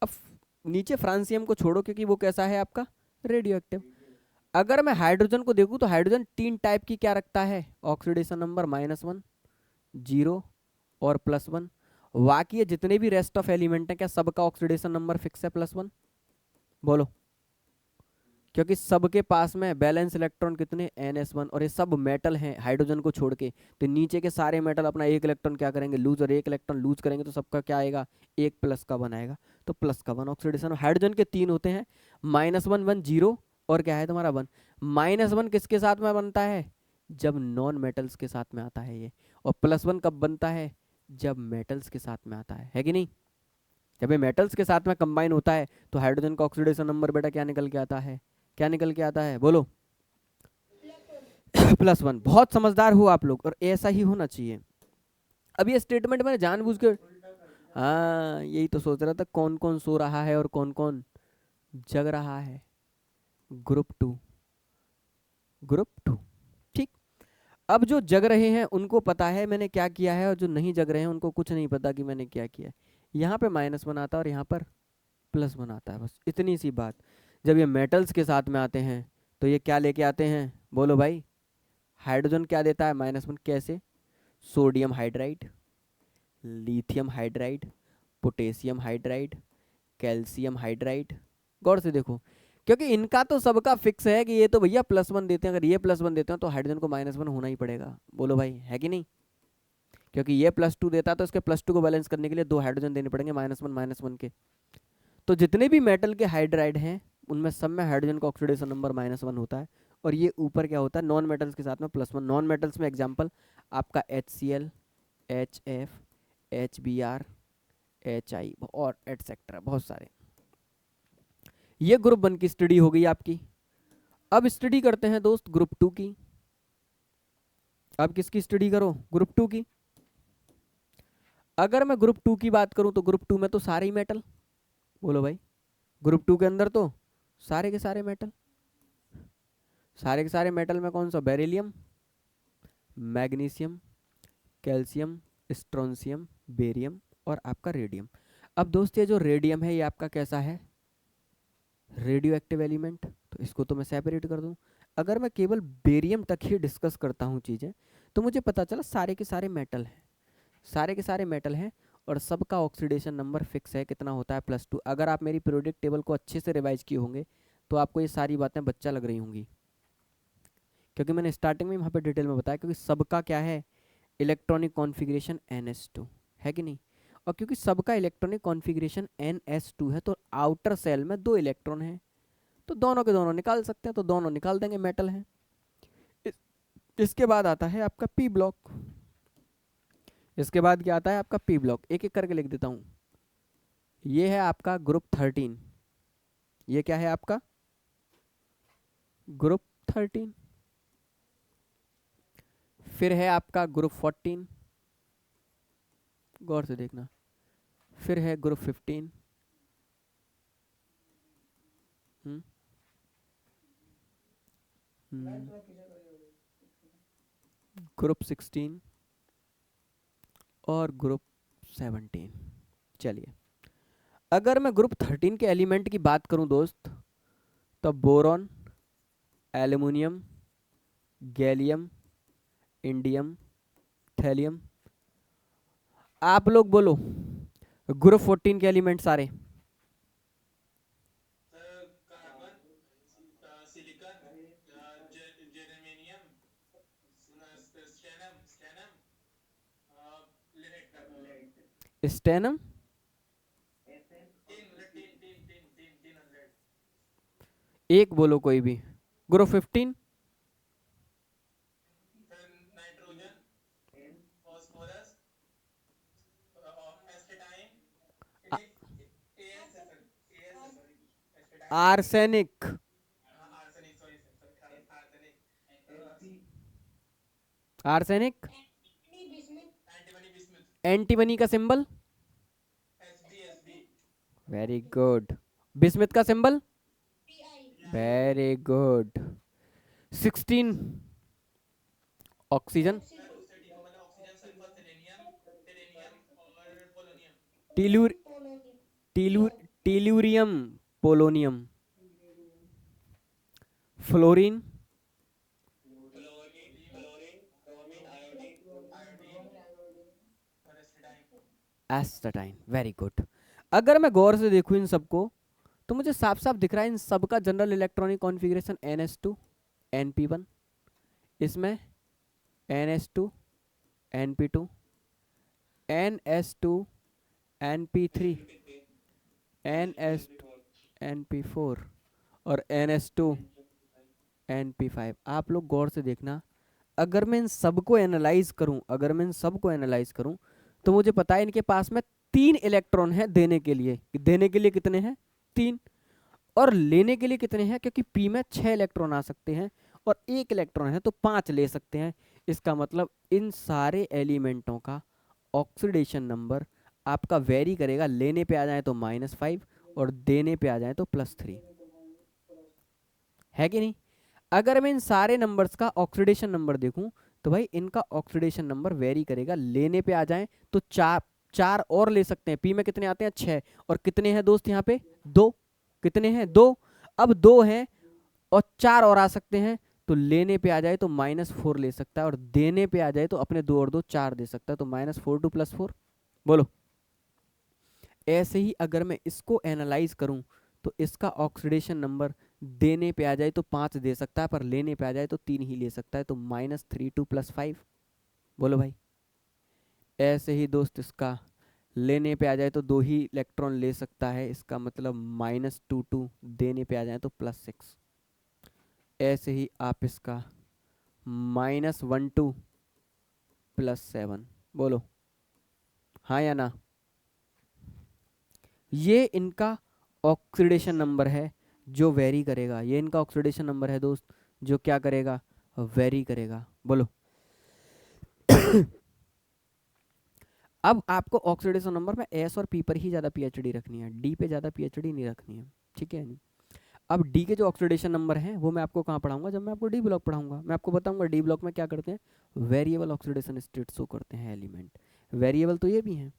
अब नीचे फ्रांसियम को छोड़ो क्योंकि वो कैसा है आपका, रेडियो एक्टिव। अगर मैं हाइड्रोजन को देखूं तो हाइड्रोजन 3 टाइप की क्या रखता है, ऑक्सीडेशन नंबर -1, 0 और +1। बाकी ये जितने भी रेस्ट ऑफ एलिमेंट हैं क्या सबका ऑक्सीडेशन नंबर फिक्स है +1, बोलो? क्योंकि सबके पास में बैलेंस इलेक्ट्रॉन कितने, NS1, और ये सब मेटल हैं हाइड्रोजन को छोड़ के, तो नीचे के सारे मेटल अपना एक इलेक्ट्रॉन क्या करेंगे, लूज, और एक इलेक्ट्रॉन लूज करेंगे तो सबका क्या आएगा, एक प्लस का 1 आएगा। तो +1 ऑक्सीडेशन। हाइड्रोजन के 3 होते हैं, -1 1 0 और क्या है तुम्हारा 1। -1 किसके साथ में बनता है, जब नॉन मेटल्स के साथ में आता है ये, और +1 कब बनता है, जब मेटल्स के साथ में आता है कि नहीं? जब ये मेटल्स के साथ में कंबाइन होता है तो हाइड्रोजन का ऑक्सीडेशन नंबर बेटा क्या निकल के आता है, क्या निकल के आता है, बोलो? +1। बहुत समझदार हो आप लोग और ऐसा ही होना चाहिए। अब ये स्टेटमेंट मैंने जानबूझ के, हाँ, यही तो सोच रहा था, कौन कौन सो रहा है और कौन कौन जग रहा है। ग्रुप टू, ग्रुप टू, ठीक। अब जो जग रहे हैं उनको पता है मैंने क्या किया है, और जो नहीं जग रहे हैं उनको कुछ नहीं पता कि मैंने क्या किया है। यहाँ पे माइनस बनाता है और यहाँ पर प्लस बनाता है, बस इतनी सी बात। जब ये मेटल्स के साथ में आते हैं तो ये क्या लेके आते हैं, बोलो भाई। हाइड्रोजन क्या देता है, -1। कैसे, sodium hydride, lithium hydride, potassium hydride, calcium hydride. गौर से देखो, क्योंकि इनका तो सबका फिक्स है कि ये तो भैया +1 देते हैं, अगर ये +1 देते हैं तो हाइड्रोजन को -1 होना ही पड़ेगा। बोलो भाई, है कि नहीं। क्योंकि ये +2 देता है तो इसके +2 को बैलेंस करने के लिए 2 हाइड्रोजन देने पड़ेंगे -1 -1 के। तो जितने भी मेटल के हाइड्राइड हैं उनमें सब में हाइड्रोजन का ऑक्सीडेशन नंबर -1 होता है, और ये ऊपर क्या होता है, नॉन मेटल्स के साथ में +1। नॉन मेटल्स में एग्जाम्पल आपका HCl, HF, HBr, HI और एटसेट्रा, बहुत सारे। ये ग्रुप 1 की स्टडी हो गई आपकी। अब स्टडी करते हैं दोस्त ग्रुप 2 की। अब किसकी स्टडी करो, ग्रुप 2 की। अगर मैं ग्रुप 2 की बात करूं तो ग्रुप 2 में तो सारे ही मेटल, बोलो भाई। ग्रुप 2 के अंदर तो सारे के सारे मेटल। सारे के सारे मेटल में कौन सा, beryllium, magnesium, calcium, strontium, barium और आपका रेडियम। अब दोस्त ये जो रेडियम है ये आपका कैसा है, रेडियो एक्टिव एलिमेंट, तो इसको तो मैं सेपरेट कर दूं। अगर मैं केवल बेरियम तक ही डिस्कस करता हूँ चीज़ें, तो मुझे पता चला सारे के सारे मेटल हैं, सारे के सारे मेटल हैं, और सबका ऑक्सीडेशन नंबर फिक्स है, कितना होता है, +2। अगर आप मेरी पीरियोडिक टेबल को अच्छे से रिवाइज किए होंगे तो आपको ये सारी बातें बच्चा लग रही होंगी, क्योंकि मैंने स्टार्टिंग में वहाँ पे डिटेल में बताया। क्योंकि सबका क्या है, इलेक्ट्रॉनिक कॉन्फ़िगरेशन NS2 है कि नहीं। और क्योंकि सबका इलेक्ट्रॉनिक कॉन्फ़िगरेशन NS2 है तो आउटर सेल में 2 इलेक्ट्रॉन हैं, तो दोनों के दोनों निकाल सकते हैं, तो दोनों निकाल देंगे, मेटल हैं। इसके बाद आता है आपका P ब्लॉक। इसके बाद क्या आता है आपका P ब्लॉक, एक एक करके लिख देता हूँ। ये है आपका ग्रुप 13। ये क्या है आपका ग्रुप 13। फिर है आपका ग्रुप 14, गौर से देखना। फिर है ग्रुप 15, ग्रुप 16 और ग्रुप 17। चलिए, अगर मैं ग्रुप 13 के एलिमेंट की बात करूं दोस्त, तो boron, aluminium, gallium, indium, thallium. आप लोग बोलो ग्रुप 14 के एलिमेंट सारे। स्टेनम, एक बोलो कोई भी। Group 15, arsenic, arsenic. एंटीमनी का सिंबल, वेरी गुड। बिस्मिथ का symbol, very good. 16, oxygen, tellur tellur tellurium, polonium, fluorine, astatine, very good. अगर मैं गौर से देखूं इन सबको, तो मुझे साफ साफ दिख रहा है इन सबका general electronic configuration NS2 NP1, इसमें NS2 NP2, NS2 NP3, NS2 NP4 और NS2 NP5। आप लोग गौर से देखना, अगर मैं इन सबको एनालाइज करूं, अगर मैं इन सबको एनालाइज करूं, तो मुझे पता है इनके पास में 3 इलेक्ट्रॉन है देने के लिए। देने के लिए कितने हैं, 3। और लेने के लिए कितने हैं, क्योंकि P में 6 इलेक्ट्रॉन आ सकते हैं और 1 इलेक्ट्रॉन है तो 5 ले सकते हैं। इसका मतलब इन सारे एलिमेंटों का ऑक्सीडेशन नंबर आपका वेरी करेगा, लेने पे आ जाए तो -5 और देने पे आ जाए तो +3, है कि नहीं। अगर मैं इन सारे नंबर्स का ऑक्सीडेशन नंबर देखूं तो भाई इनका ऑक्सीडेशन नंबर वेरी करेगा, लेने पे आ जाए तो चार, चार और ले सकते हैं, पी में कितने आते हैं 6, और कितने हैं दोस्त यहाँ पे 2, कितने हैं 2, अब 2 हैं और 4 और आ सकते हैं, तो लेने पे आ जाए तो -4 ले सकता है और देने पे आ जाए तो अपने 2 और 2 4 दे सकता है, तो -4 टू +4, बोलो। ऐसे ही अगर मैं इसको एनालाइज करूं तो इसका ऑक्सीडेशन नंबर देने पे आ जाए तो 5 दे सकता है, पर लेने पे आ जाए तो 3 ही ले सकता है, तो -3 टू +5, बोलो भाई। ऐसे ही दोस्त इसका लेने पे आ जाए तो 2 ही इलेक्ट्रॉन ले सकता है, इसका मतलब -2 टू देने पे आ जाए तो +6। ऐसे ही आप इसका -1 टू +7, बोलो हाँ या ना। ये इनका ऑक्सीडेशन नंबर है जो वेरी करेगा, ये इनका ऑक्सीडेशन नंबर है दोस्त जो क्या करेगा, वेरी करेगा, बोलो। अब आपको ऑक्सीडेशन नंबर में एस और पी पर ही ज़्यादा पीएचडी रखनी है, डी पे ज़्यादा पीएचडी नहीं रखनी है, ठीक है नहीं। अब डी के जो ऑक्सीडेशन नंबर हैं वो मैं आपको कहाँ पढ़ाऊंगा, जब मैं आपको डी ब्लॉक पढ़ाऊंगा, मैं आपको बताऊंगा डी ब्लॉक में क्या करते हैं, वेरिएबल ऑक्सीडेशन स्टेट शो करते हैं एलिमेंट। वेरिएबल तो ये भी हैं,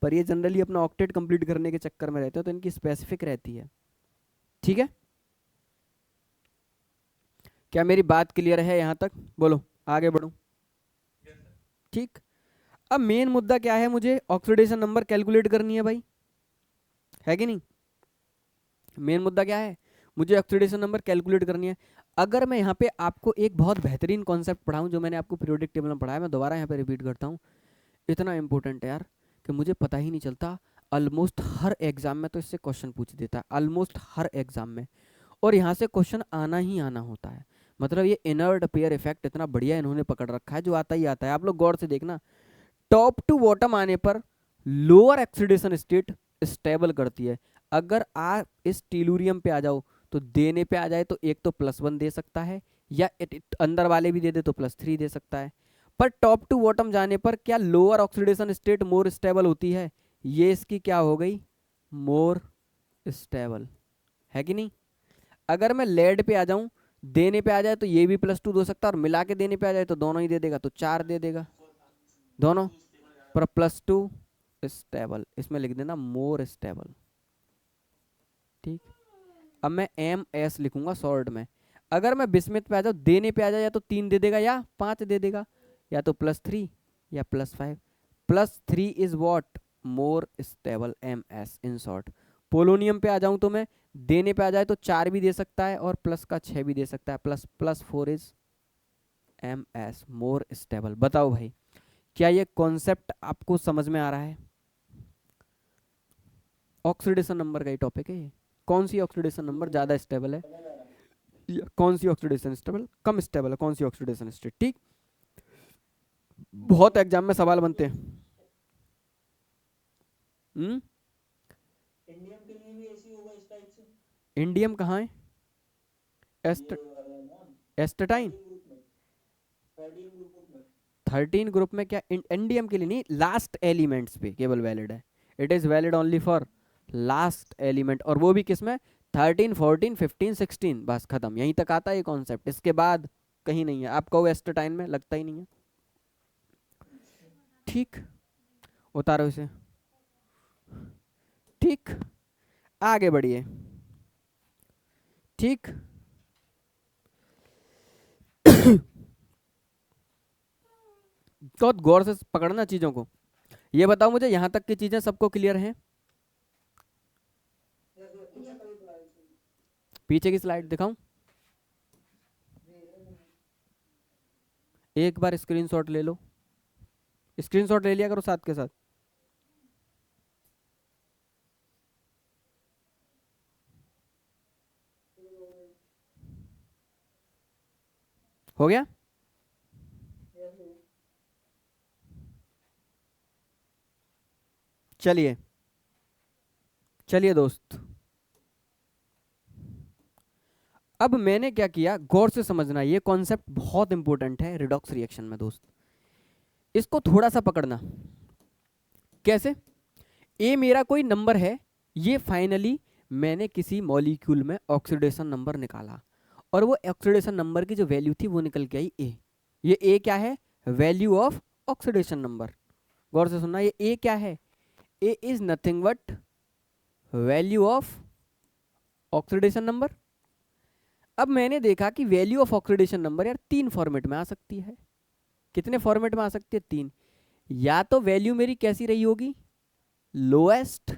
पर ये जनरली अपना ऑक्टेट कंप्लीट करने के चक्कर में रहते हैं, तो इनकी स्पेसिफिक रहती है, ठीक है। क्या मेरी बात क्लियर है यहाँ तक, बोलो आगे बढ़ूँ, ठीक। अब मेन मुद्दा क्या है, मुझे ऑक्सीडेशन नंबर कैलकुलेट करनी है भाई, है कि नहीं। मेन मुद्दा क्या है, मुझे ऑक्सीडेशन नंबर कैलकुलेट करनी है। अगर मैं यहाँ पे आपको एक बहुत बेहतरीन कॉन्सेप्ट पढ़ाऊँ जो मैंने आपको पीरियोडिक टेबल में पढ़ाया, मैं दोबारा यहाँ पे रिपीट करता हूँ, इतना इंपॉर्टेंट है यार कि मुझे पता ही नहीं चलता, ऑलमोस्ट हर एग्जाम में तो इससे क्वेश्चन पूछ देता है, ऑलमोस्ट हर एग्जाम में, और यहाँ से क्वेश्चन आना ही आना होता है। मतलब ये इनर्ट पेयर इफेक्ट इतना बढ़िया इन्होंने पकड़ रखा है, जो आता ही आता है। आप लोग गौर से देखना, टॉप टू बॉटम आने पर लोअर ऑक्सीडेशन स्टेट स्टेबल करती है। अगर आप इस टेलुरियम पे आ जाओ तो देने पे आ जाए तो एक तो +1 दे सकता है, या अंदर वाले भी दे दे तो +3 दे सकता है। पर टॉप टू बॉटम जाने पर क्या lower oxidation state more stable होती है, ये इसकी क्या हो गई, मोर स्टेबल, है कि नहीं। अगर मैं लेड पे आ जाऊं, देने पे आ जाए तो ये भी +2 दे सकता है, और मिला के देने पे आ जाए तो दोनों ही दे देगा, तो 4 दे देगा दोनों, पर +2 स्टेबल, इसमें लिख देना मोर स्टेबल, ठीक। अब मैं MS लिखूंगा शॉर्ट में। अगर मैं बिस्मित पे आ जाऊँ, देने पे आ जाए या तो 3 दे देगा या 5 दे देगा, या तो +3 या +5, +3 is what, more stable, MS in short. Polonium पे आ जाऊं तो मैं, देने पे आ जाए तो 4 भी दे सकता है और प्लस का 6 भी दे सकता है, +4 इज MS, मोर स्टेबल। बताओ भाई, क्या ये कॉन्सेप्ट आपको समझ में आ रहा है। ऑक्सीडेशन नंबर का ही टॉपिक है ये, कौन सी ऑक्सीडेशन नंबर ज़्यादा स्टेबल है, या कौन सी ऑक्सीडेशन स्टेबल कम स्टेबल है, कौन सी ऑक्सीडेशन स्टेट, ठीक। बहुत एग्जाम में सवाल बनते हैं। इंडियम के लिए भी ऐसी होगा इस टाइप से। इंडियम कहाँ है, एस्टेटाइन 13 ग्रुप में, क्या इंडियम के लिए नहीं, लास्ट एलिमेंट्स पे केवल वैलिड है, it is valid only for last element, और वो भी किसमें 13 14 15 16, बस खत्म, यहीं तक आता है ये कॉन्सेप्ट, इसके बाद कहीं नहीं है। आप कहो एस्टेटाइन में, लगता ही नहीं है, ठीक। उतारो इसे, ठीक, आगे बढ़िए, ठीक। बहुत गौर से पकड़ना चीजों को। ये बताओ मुझे, यहां तक की चीजें सबको क्लियर हैं। पीछे की स्लाइड दिखाऊं, एक बार स्क्रीनशॉट ले लो, स्क्रीनशॉट ले लिया करो साथ के साथ। हो गया, चलिए चलिए दोस्त, अब मैंने क्या किया, गौर से समझना, ये कॉन्सेप्ट बहुत इंपॉर्टेंट है रिडॉक्स रिएक्शन में दोस्त, इसको थोड़ा सा पकड़ना। कैसे, ए मेरा कोई नंबर है, ये फाइनली मैंने किसी मॉलिक्यूल में ऑक्सीडेशन नंबर निकाला और वो ऑक्सीडेशन नंबर की जो वैल्यू थी वो निकल के आई ए। ये ए क्या है? Value of oxidation number. गौर से सुनना, ये ए क्या है? A is nothing but value of oxidation number. अब मैंने देखा कि वैल्यू ऑफ ऑक्सीडेशन नंबर यार 3 फॉर्मेट में आ सकती है। कितने फॉर्मेट में आ सकती है? 3। या तो वैल्यू मेरी कैसी रही होगी? लोएस्ट,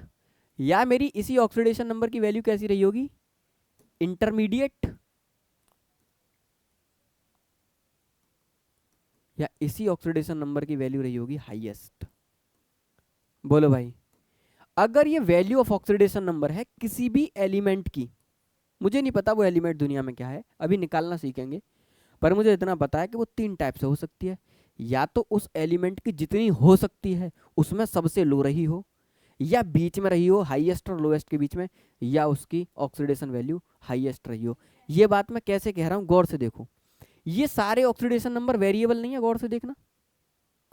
या मेरी इसी ऑक्सीडेशन नंबर की वैल्यू कैसी रही होगी? इंटरमीडिएट, या इसी ऑक्सीडेशन नंबर की वैल्यू रही होगी हाईएस्ट। बोलो भाई, अगर ये वैल्यू ऑफ ऑक्सीडेशन नंबर है किसी भी एलिमेंट की, मुझे नहीं पता वो एलिमेंट दुनिया में क्या है, अभी निकालना सीखेंगे, पर मुझे इतना पता है कि वो 3 टाइप से हो सकती है। या तो उस एलिमेंट की जितनी हो सकती है उसमें सबसे लो रही हो, या बीच में रही हो हाईएस्ट और लोएस्ट के बीच में, या उसकी ऑक्सीडेशन वैल्यू हाईएस्ट रही हो। ये बात मैं कैसे कह रहा हूँ, गौर से देखो। ये सारे ऑक्सीडेशन नंबर वेरिएबल नहीं है, गौर से देखना।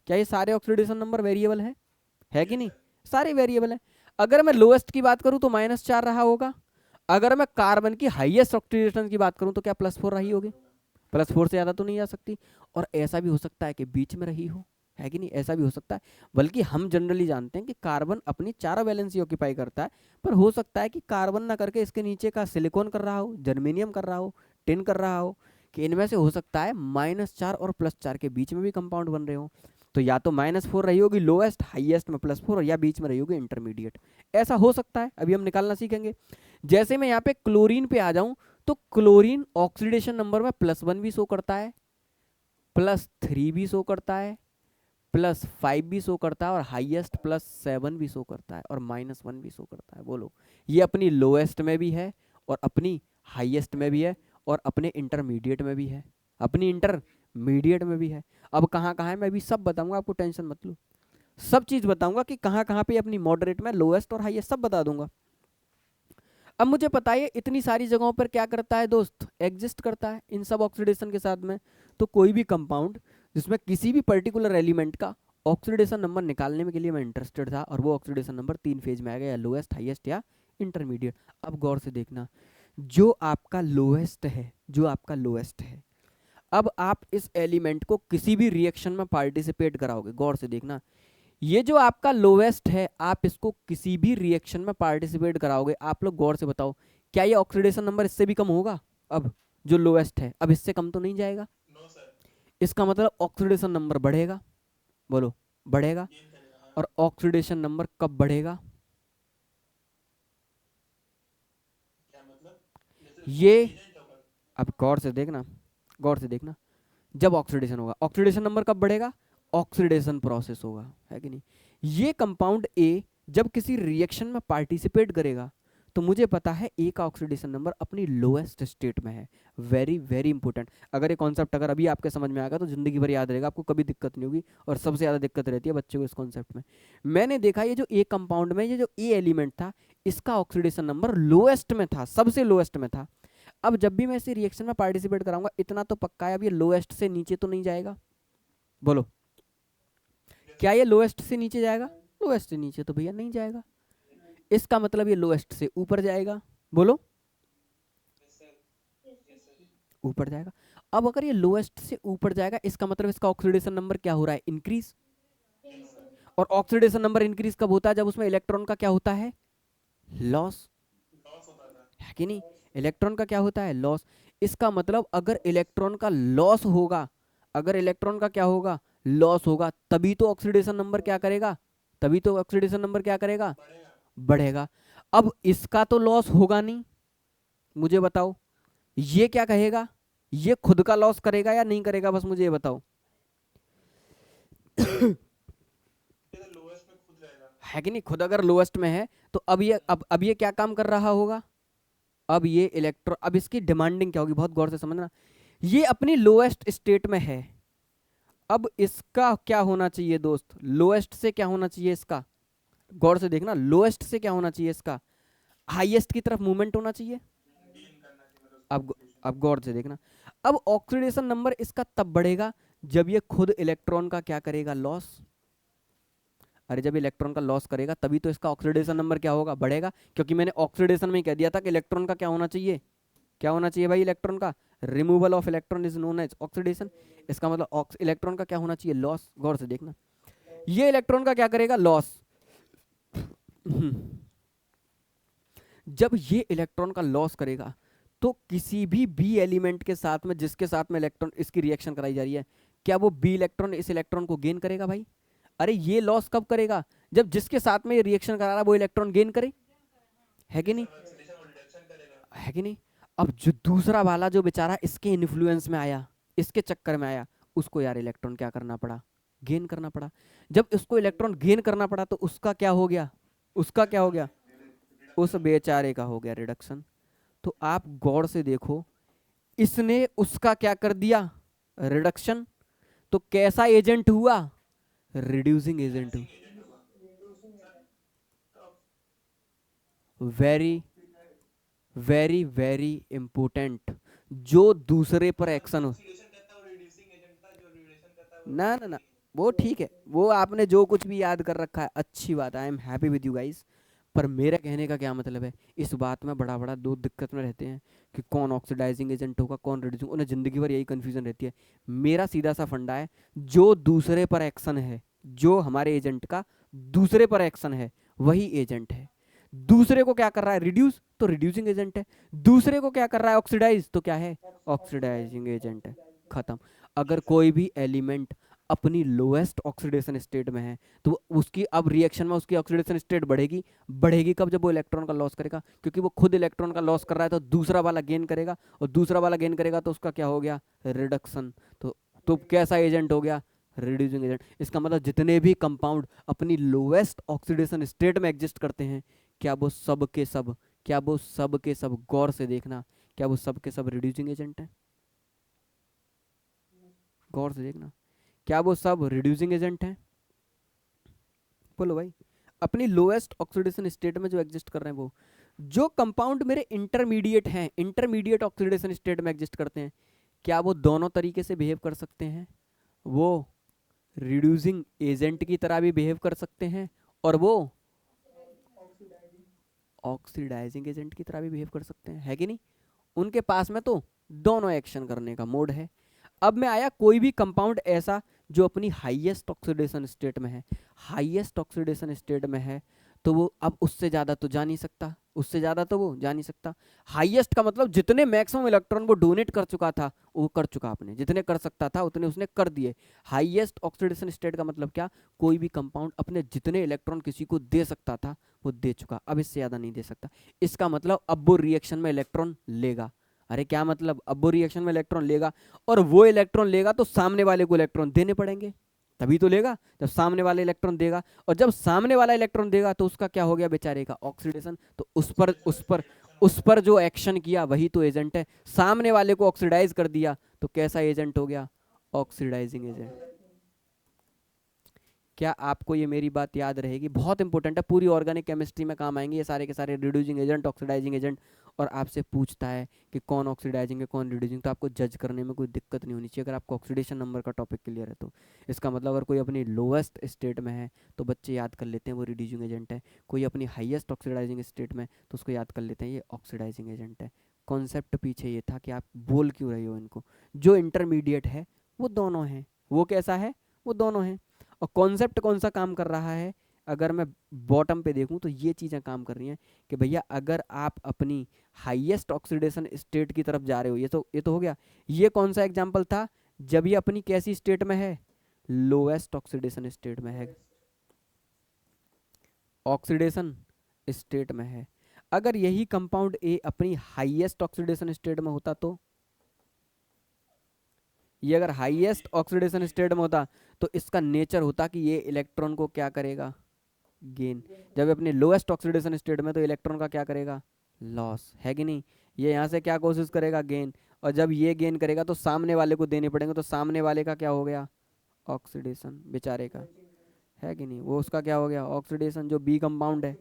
क्या ये सारे ऑक्सीडेशन नंबर वेरिएबल है कि नहीं? सारे वेरिएबल है। अगर मैं लोएस्ट की बात करूं तो -4 रहा होगा, अगर मैं कार्बन की हाईएस्ट ऑक्सीडेशन की बात करूं तो क्या +4 रही होगी? +4 से ज्यादा तो नहीं आ सकती। और ऐसा भी हो सकता है कि बीच में रही हो, है कि नहीं? ऐसा भी हो सकता है। बल्कि हम जनरली जानते हैं कि कार्बन अपनी 4 वैलेंसी ऑक्यूपाई करता है, पर हो सकता है कि कार्बन ना करके इसके नीचे का सिलिकॉन कर रहा हो, जर्मेनियम कर रहा हो, टिन कर रहा हो, कि इनमें से हो सकता है -4 और +4 के बीच में भी कंपाउंड बन रहे हो। तो या तो -4 रही होगी लोएस्ट, हाईएस्ट में +4, या बीच में रही होगी इंटरमीडिएट। ऐसा हो सकता है, अभी हम निकालना सीखेंगे। जैसे मैं यहाँ पे क्लोरीन पे आ जाऊं तो क्लोरीन ऑक्सीडेशन नंबर में +1 भी शो करता है, +3 भी शो करता है, +5 भी शो करता है, और हाईएस्ट +7 भी शो करता है, और -1 भी शो करता है। बोलो, ये अपनी लोएस्ट में भी है और अपनी हाईएस्ट में भी है और अपने इंटरमीडिएट में भी है, अपनी इंटरमीडिएट में भी है। अब कहाँ कहाँ है मैं अभी सब बताऊंगा आपको, टेंशन मत लो। सब चीज बताऊंगा कि कहाँ कहाँ पे अपनी मॉडरेट में लोएस्ट और हाईएस्ट सब बता दूंगा। अब मुझे पता है इतनी सारी जगहों पर क्या करता है दोस्त, एग्जिस्ट करता है इन सब ऑक्सीडेशन के साथ में। तो कोई भी कंपाउंड जिसमें किसी भी पर्टिकुलर एलिमेंट का ऑक्सीडेशन नंबर निकालने के लिए मैं इंटरेस्टेड था, और वो ऑक्सीडेशन नंबर 3 फेज में आ गया, या लोएस्ट, हाईएस्ट या इंटरमीडिएट। अब गौर से देखना, जो आपका लोएस्ट है, जो आपका लोएस्ट है, अब आप इस एलिमेंट को किसी भी रिएक्शन में पार्टिसिपेट कराओगे। गौर से देखना, ये जो आपका लोवेस्ट है, आप इसको किसी भी रिएक्शन में पार्टिसिपेट कराओगे। आप लोग गौर से बताओ, क्या ये ऑक्सीडेशन नंबर इससे भी कम होगा? अब जो लोवेस्ट है, अब इससे कम तो नहीं जाएगा। नो सर, इसका मतलब ऑक्सीडेशन नंबर बढ़ेगा। बोलो, बढ़ेगा। गेन करेगा। हाँ, और ऑक्सीडेशन नंबर कब बढ़ेगा? क्या मतलब? जैसे ये, एजेंट होगा। अब गौर से देखना, गौर से देखना, जब ऑक्सीडेशन होगा, ऑक्सीडेशन नंबर कब बढ़ेगा? ऑक्सीडेशन प्रोसेस होगा, है कि नहीं? ये कंपाउंड ए जब किसी रिएक्शन में पार्टिसिपेट करेगा तो मुझे पता है ए का ऑक्सीडेशन नंबर अपनी लोएस्ट स्टेट में है। Very very important. अगर ये कॉन्सेप्ट अगर अभी आपके समझ में आएगा तो जिंदगी भर याद रहेगा, आपको कभी दिक्कत नहीं होगी। और सबसे ज़्यादा दिक्कत रहती है बच्चों को इस कॉन्सेप्ट में। मैंने देखा ये जो ए कंपाउंड में ये जो ए एलिमेंट था, इसका ऑक्सीडेशन नंबर लोएस्ट में था, सबसे लोएस्ट में था। अब जब भी मैं इसे रिएक्शन में पार्टिसिपेट कराऊंगा, इतना तो पक्का है अब ये लोएस्ट से नीचे तो नहीं जाएगा। बोलो, क्या ये लोएस्ट से नीचे जाएगा? लोएस्ट से नीचे तो भैया नहीं जाएगा। इसका मतलब ये लोएस्ट से ऊपर जाएगा। बोलो, ऊपर जाएगा। अब अगर ये लोएस्ट से ऊपर जाएगा, इसका मतलब इसका ऑक्सीडेशन नंबर क्या हो रहा है? इंक्रीज। और ऑक्सीडेशन नंबर इंक्रीज कब होता है? जब उसमें इलेक्ट्रॉन का क्या होता है? लॉस, लॉस होता था। है कि नहीं? इलेक्ट्रॉन का क्या होता है? लॉस। इसका मतलब अगर इलेक्ट्रॉन का लॉस होगा, अगर इलेक्ट्रॉन का क्या होगा? लॉस होगा, तभी तो ऑक्सीडेशन नंबर क्या करेगा? तभी तो ऑक्सीडेशन नंबर क्या करेगा? बढ़ेगा। बढ़ेगा। अब इसका तो लॉस होगा नहीं, मुझे बताओ, ये क्या कहेगा? ये खुद का लॉस करेगा या नहीं करेगा? बस मुझे ये बताओ। ये तो लोएस्ट में खुद रहेगा। है कि नहीं? खुद अगर लोएस्ट में है तो अब ये क्या काम कर रहा होगा? अब ये इलेक्ट्रॉन, अब इसकी डिमांडिंग क्या होगी? बहुत गौर से समझना। ये अपनी लोएस्ट स्टेट में है, अब इसका क्या होना चाहिए दोस्त? लोएस्ट से क्या होना चाहिए इसका? गौर से देखना, लोएस्ट से क्या होना चाहिए इसका? हाईएस्ट की तरफ मूवमेंट होना चाहिए। गेन करना चाहिए मतलब अब ऑक्सीडेशन। अब गौर से देखना, अब ऑक्सीडेशन नंबर इसका तब बढ़ेगा जब ये खुद इलेक्ट्रॉन का क्या करेगा? लॉस। अरे जब इलेक्ट्रॉन का लॉस करेगा तभी तो इसका ऑक्सीडेशन नंबर क्या होगा, बढ़ेगा, क्योंकि मैंने ऑक्सीडेशन में ही कह दिया था कि इलेक्ट्रॉन का क्या होना चाहिए, क्या होना चाहिए भाई, इलेक्ट्रॉन का removal of electron is known as oxidation. इसका मतलब इलेक्ट्रॉन का क्या होना चाहिए, लॉस। गौर से देखना, ये इलेक्ट्रॉन का क्या करेगा, लॉस। जब ये इलेक्ट्रॉन का लॉस करेगा तो किसी भी बी एलिमेंट के साथ में, जिसके साथ में इलेक्ट्रॉन इसकी रिएक्शन कराई जा रही है, क्या वो बी इलेक्ट्रॉन इस इलेक्ट्रॉन को गेन करेगा भाई? अरे ये लॉस कब करेगा, जब जिसके साथ में ये रिएक्शन करा रहा है वो इलेक्ट्रॉन गेन करे, है कि नहीं, ऑक्सीडेशन और रिडक्शन करेगा। है कि नहीं। अब जो दूसरा वाला जो बेचारा इसके इन्फ्लुएंस में आया, इसके चक्कर में आया, उसको यार इलेक्ट्रॉन क्या करना पड़ा, गेन करना पड़ा। जब इसको इलेक्ट्रॉन गेन करना पड़ा तो उसका क्या हो गया, उसका क्या हो गया, उस बेचारे का हो गया रिडक्शन। तो आप गौर से देखो, इसने उसका क्या कर दिया, रिडक्शन। तो कैसा एजेंट हुआ, रिड्यूसिंग एजेंट हुआ। वेरी वेरी वेरी इंपोर्टेंट, जो दूसरे पर एक्शन हो, ऑक्सीडेशन करता है वो रिड्यूसिंग एजेंट था, जो रिडक्शन करता है वो ना ना ना, वो ठीक है, वो आपने जो कुछ भी याद कर रखा है अच्छी बात है, I am happy with you guys. पर मेरा कहने का क्या मतलब है, इस बात में बड़ा बड़ा दो दिक्कत में रहते हैं कि कौन ऑक्सीडाइजिंग एजेंट होगा कौन रिड्यूसिंग, उन्हें जिंदगी भर यही कंफ्यूजन रहती है। मेरा सीधा सा फंडा है, जो दूसरे पर एक्शन है, जो हमारे एजेंट का दूसरे पर एक्शन है वही एजेंट है। दूसरे को क्या कर रहा है, रिड्यूस, तो रिड्यूसिंग एजेंट है। दूसरे को क्या कर रहा है, ऑक्सीडाइज, तो क्या है, ऑक्सीडाइजिंग एजेंट है। खत्म। अगर कोई भी एलिमेंट अपनी लोएस्ट ऑक्सीडेशन स्टेट में है तो उसकी अब रिएक्शन में उसकी ऑक्सीडेशन स्टेट बढ़ेगी, बढ़ेगी कब, जब वो इलेक्ट्रॉन का लॉस करेगा, क्योंकि वो खुद इलेक्ट्रॉन का लॉस कर रहा है तो दूसरा वाला गेन करेगा, और दूसरा वाला गेन करेगा तो उसका क्या हो गया, रिडक्शन। तो कैसा एजेंट हो गया, रिड्यूसिंग एजेंट। इसका मतलब जितने भी कंपाउंड अपनी लोएस्ट ऑक्सीडेशन स्टेट में एग्जिस्ट करते हैं, क्या वो सब के सब, क्या वो सब के सब, गौर से देखना, क्या वो सब के सब रिड्यूसिंग एजेंट है, गौर से देखना, क्या वो सब रिड्यूसिंग एजेंट हैं, बोलो भाई। अपनी लोएस्ट ऑक्सीडेशन स्टेट में जो एग्जिस्ट कर रहे हैं वो, जो कंपाउंड मेरे इंटरमीडिएट हैं, इंटरमीडिएट ऑक्सीडेशन स्टेट में एग्जिस्ट करते हैं, क्या वो दोनों तरीके से बिहेव कर सकते हैं, वो रिड्यूसिंग एजेंट की तरह भी बिहेव कर सकते हैं, और वो ऑक्सीडाइजिंग एजेंट की तरह भी बिहेव कर सकते हैं, है कि नहीं। उनके पास में तो दोनों एक्शन करने का मोड है। अब मैं आया कोई भी कंपाउंड ऐसा जो अपनी हाईएस्ट ऑक्सीडेशन स्टेट में है, हाईएस्ट ऑक्सीडेशन स्टेट में है, तो वो अब उससे ज़्यादा तो जा नहीं सकता, उससे ज़्यादा तो वो जा नहीं सकता। हाईएस्ट का मतलब जितने मैक्सिमम इलेक्ट्रॉन वो डोनेट कर चुका था वो कर चुका, आपने जितने कर सकता था उतने उसने कर दिए। हाईएस्ट ऑक्सीडेशन स्टेट का मतलब क्या, कोई भी कंपाउंड अपने जितने इलेक्ट्रॉन किसी को दे सकता था वो दे चुका, अब इससे ज़्यादा नहीं दे सकता। इसका मतलब अब वो रिएक्शन में इलेक्ट्रॉन लेगा। अरे क्या मतलब, अब वो रिएक्शन में इलेक्ट्रॉन लेगा, और वो इलेक्ट्रॉन लेगा तो सामने वाले को इलेक्ट्रॉन देने पड़ेंगे, तभी तो लेगा, जब सामने वाला इलेक्ट्रॉन देगा। और जब सामने वाला इलेक्ट्रॉन देगा तो उसका क्या हो गया बेचारे का, ऑक्सीडेशन। तो उस पर जो एक्शन किया वही तो एजेंट है। सामने वाले को ऑक्सीडाइज कर दिया तो कैसा एजेंट हो गया, ऑक्सीडाइजिंग एजेंट। क्या आपको ये मेरी बात याद रहेगी, बहुत इंपॉर्टेंट है, पूरी ऑर्गेनिक केमिस्ट्री में काम आएंगे ये सारे के सारे, रिड्यूसिंग एजेंट, ऑक्सीडाइजिंग एजेंट। और आपसे पूछता है कि कौन ऑक्सीडाइजिंग है कौन रिड्यूसिंग, तो आपको जज करने में कोई दिक्कत नहीं होनी चाहिए अगर आपको ऑक्सीडेशन नंबर का टॉपिक क्लियर है तो। इसका मतलब अगर कोई अपनी लोएस्ट स्टेट में है तो बच्चे याद कर लेते हैं वो रिड्यूसिंग एजेंट है, कोई अपनी हाईएस्ट ऑक्सीडाइजिंग स्टेट में तो उसको याद कर लेते हैं ये ऑक्सीडाइजिंग एजेंट है। कॉन्सेप्ट पीछे ये था कि आप बोल क्यों रहे हो इनको, जो इंटरमीडिएट है वो दोनों हैं, वो कैसा है, वो दोनों हैं। और कॉन्सेप्ट कौन सा काम कर रहा है, अगर मैं बॉटम पे देखूं तो ये चीज़ें काम कर रही हैं कि भैया अगर आप अपनी हाईएस्ट ऑक्सीडेशन स्टेट की तरफ जा रहे हो, ये तो हो गया। ये कौन सा एग्जांपल था, जब ये अपनी कैसी स्टेट में है, लोएस्ट ऑक्सीडेशन स्टेट में है, ऑक्सीडेशन स्टेट में है। अगर यही कंपाउंड ए अपनी हाईएस्ट ऑक्सीडेशन स्टेट में होता तो, ये अगर हाईएस्ट ऑक्सीडेशन स्टेट में होता तो इसका नेचर होता कि ये इलेक्ट्रॉन को क्या करेगा, गेन। जब अपने लोएस्ट ऑक्सीडेशन स्टेट में तो इलेक्ट्रॉन का क्या करेगा, लॉस, है कि नहीं। ये यहाँ से क्या कोशिश करेगा, गेन। और जब ये गेन करेगा तो सामने वाले को देने पड़ेंगे, तो सामने वाले का क्या हो गया, ऑक्सीडेशन बेचारे का, है कि नहीं, वो उसका क्या हो गया, ऑक्सीडेशन, जो बी कंपाउंड है।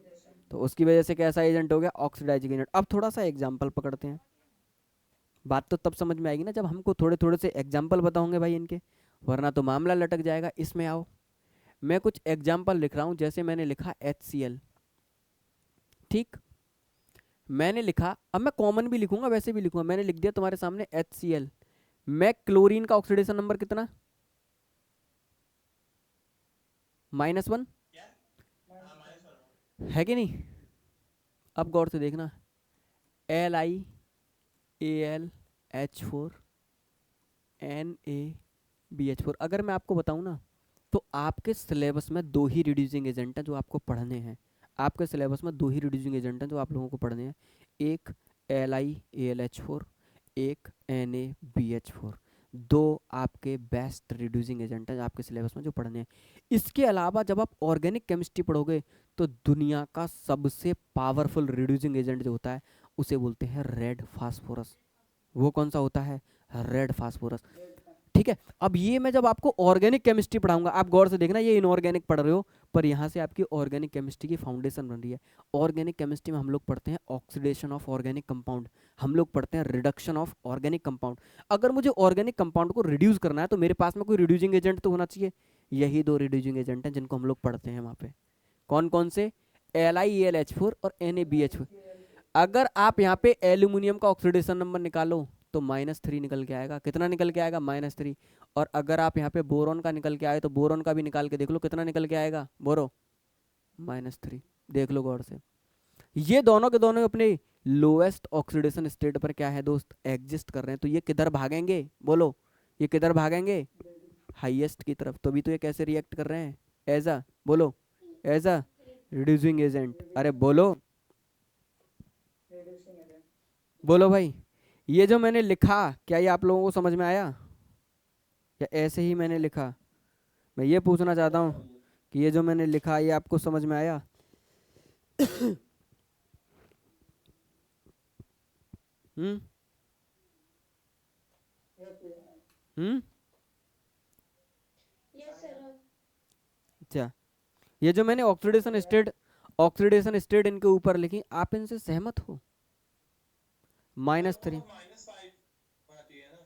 तो उसकी वजह से कैसा एजेंट हो गया, ऑक्सीडाइजिंग एजेंट। अब थोड़ा सा एग्जाम्पल पकड़ते हैं, बात तो तब समझ में आएगी ना जब हमको थोड़े थोड़े से एग्जाम्पल बताओगे भाई इनके, वरना तो मामला लटक जाएगा। इसमें आओ, मैं कुछ एग्जाम्पल लिख रहा हूं, जैसे मैंने लिखा HCl, ठीक, मैंने लिखा, अब मैं कॉमन भी लिखूंगा वैसे भी लिखूंगा, मैंने लिख दिया तुम्हारे सामने HCl। मैं क्लोरीन का ऑक्सीडेशन नंबर कितना, -1 क्या? हाँ -1 है कि नहीं? अब गौर से देखना, LiAlH4 NaBH4। अगर मैं आपको बताऊं ना, तो आपके सिलेबस में दो ही रिड्यूसिंग एजेंट हैं जो आपको पढ़ने हैं। आपके सिलेबस में दो ही रिड्यूसिंग एजेंट हैं जो आप लोगों को पढ़ने हैं, एक LiAlH4, एक NaBH4। दो आपके बेस्ट रिड्यूसिंग एजेंट हैं आपके सिलेबस में जो पढ़ने हैं। इसके अलावा जब आप ऑर्गेनिक केमिस्ट्री पढ़ोगे तो दुनिया का सबसे पावरफुल रिड्यूसिंग एजेंट जो होता है उसे बोलते हैं रेड फास्फोरस। वो कौन सा होता है? Red phosphorus. ठीक है, अब ये मैं जब आपको ऑर्गेनिक केमिस्ट्री पढ़ाऊंगा, आप गौर से देखना, ये इनऑर्गेनिक पढ़ रहे हो पर यहाँ से आपकी ऑर्गेनिक केमिस्ट्री की फाउंडेशन बन रही है। ऑर्गेनिक केमिस्ट्री में हम लोग पढ़ते हैं ऑक्सीडेशन ऑफ ऑर्गेनिक कंपाउंड, हम लोग पढ़ते हैं रिडक्शन ऑफ ऑर्गेनिक कंपाउंड। अगर मुझे ऑर्गेनिक कंपाउंड को रिड्यूस करना है तो मेरे पास में कोई रिड्यूसिंग एजेंट तो होना चाहिए। यही दो रिड्यूसिंग एजेंट हैं जिनको हम लोग पढ़ते हैं वहाँ पे। कौन कौन से? LiAlH4 और NaBH4। अगर आप यहाँ पे एल्यूमिनियम का ऑक्सीडेशन नंबर निकालो तो -3 निकल के आएगा। कितना निकल के आएगा? -3। और अगर आप यहाँ पे बोरॉन का निकल के आए तो बोरॉन का भी निकाल के देख लो, कितना निकल के आएगा बोरो? -3। देख लो गौर से, ये दोनों के दोनों अपने लोएस्ट ऑक्सीडेशन स्टेट पर क्या है दोस्त? एग्जिस्ट कर रहे हैं। तो ये किधर भागेंगे? बोलो, ये किधर भागेंगे? हाईएस्ट की तरफ। तो अभी तो ये कैसे रिएक्ट कर रहे हैं? एज अ, बोलो, एज अ रिड्यूसिंग एजेंट। अरे बोलो, बोलो भाई, ये जो मैंने लिखा क्या ये आप लोगों को समझ में आया या ऐसे ही मैंने लिखा? मैं ये पूछना चाहता हूँ कि ये जो मैंने लिखा ये आपको समझ में आया? हम्म हम्म Yes, sir. अच्छा, ये जो मैंने ऑक्सीडेशन स्टेट इनके ऊपर लिखी, आप इनसे सहमत हो? -3, -5 होना चाहिए ना।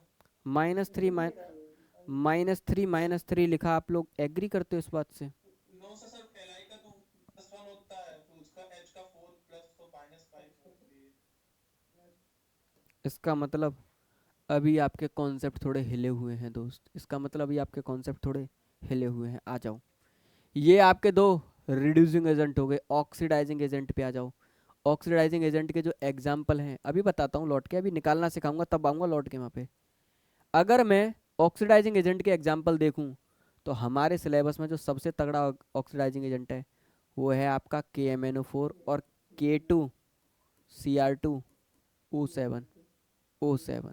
-3, -3 लिखा, आप लोग एग्री करते हो इस बात से? नो सर, सर एलआई का तो +1 होता है, तो उसका एच का 4 प्लस तो -5 होना चाहिए। इसका मतलब अभी आपके कॉन्सेप्ट थोड़े हिले हुए हैं दोस्त, इसका मतलब अभी आपके कॉन्सेप्ट थोड़े हिले हुए हैं। आ जाओ, ये आपके दो रिड्यूसिंग एजेंट हो गए। ऑक्सीडाइजिंग एजेंट पे आ जाओ। ऑक्सीडाइजिंग एजेंट के जो एग्जाम्पल हैं अभी बताता हूँ लौट के, अभी निकालना सिखाऊंगा तब आऊँगा लौट के वहाँ पे। अगर मैं ऑक्सीडाइजिंग एजेंट के एग्जाम्पल देखूँ तो हमारे सिलेबस में जो सबसे तगड़ा ऑक्सीडाइजिंग एजेंट है वो है आपका KMnO4 और K2Cr2O7।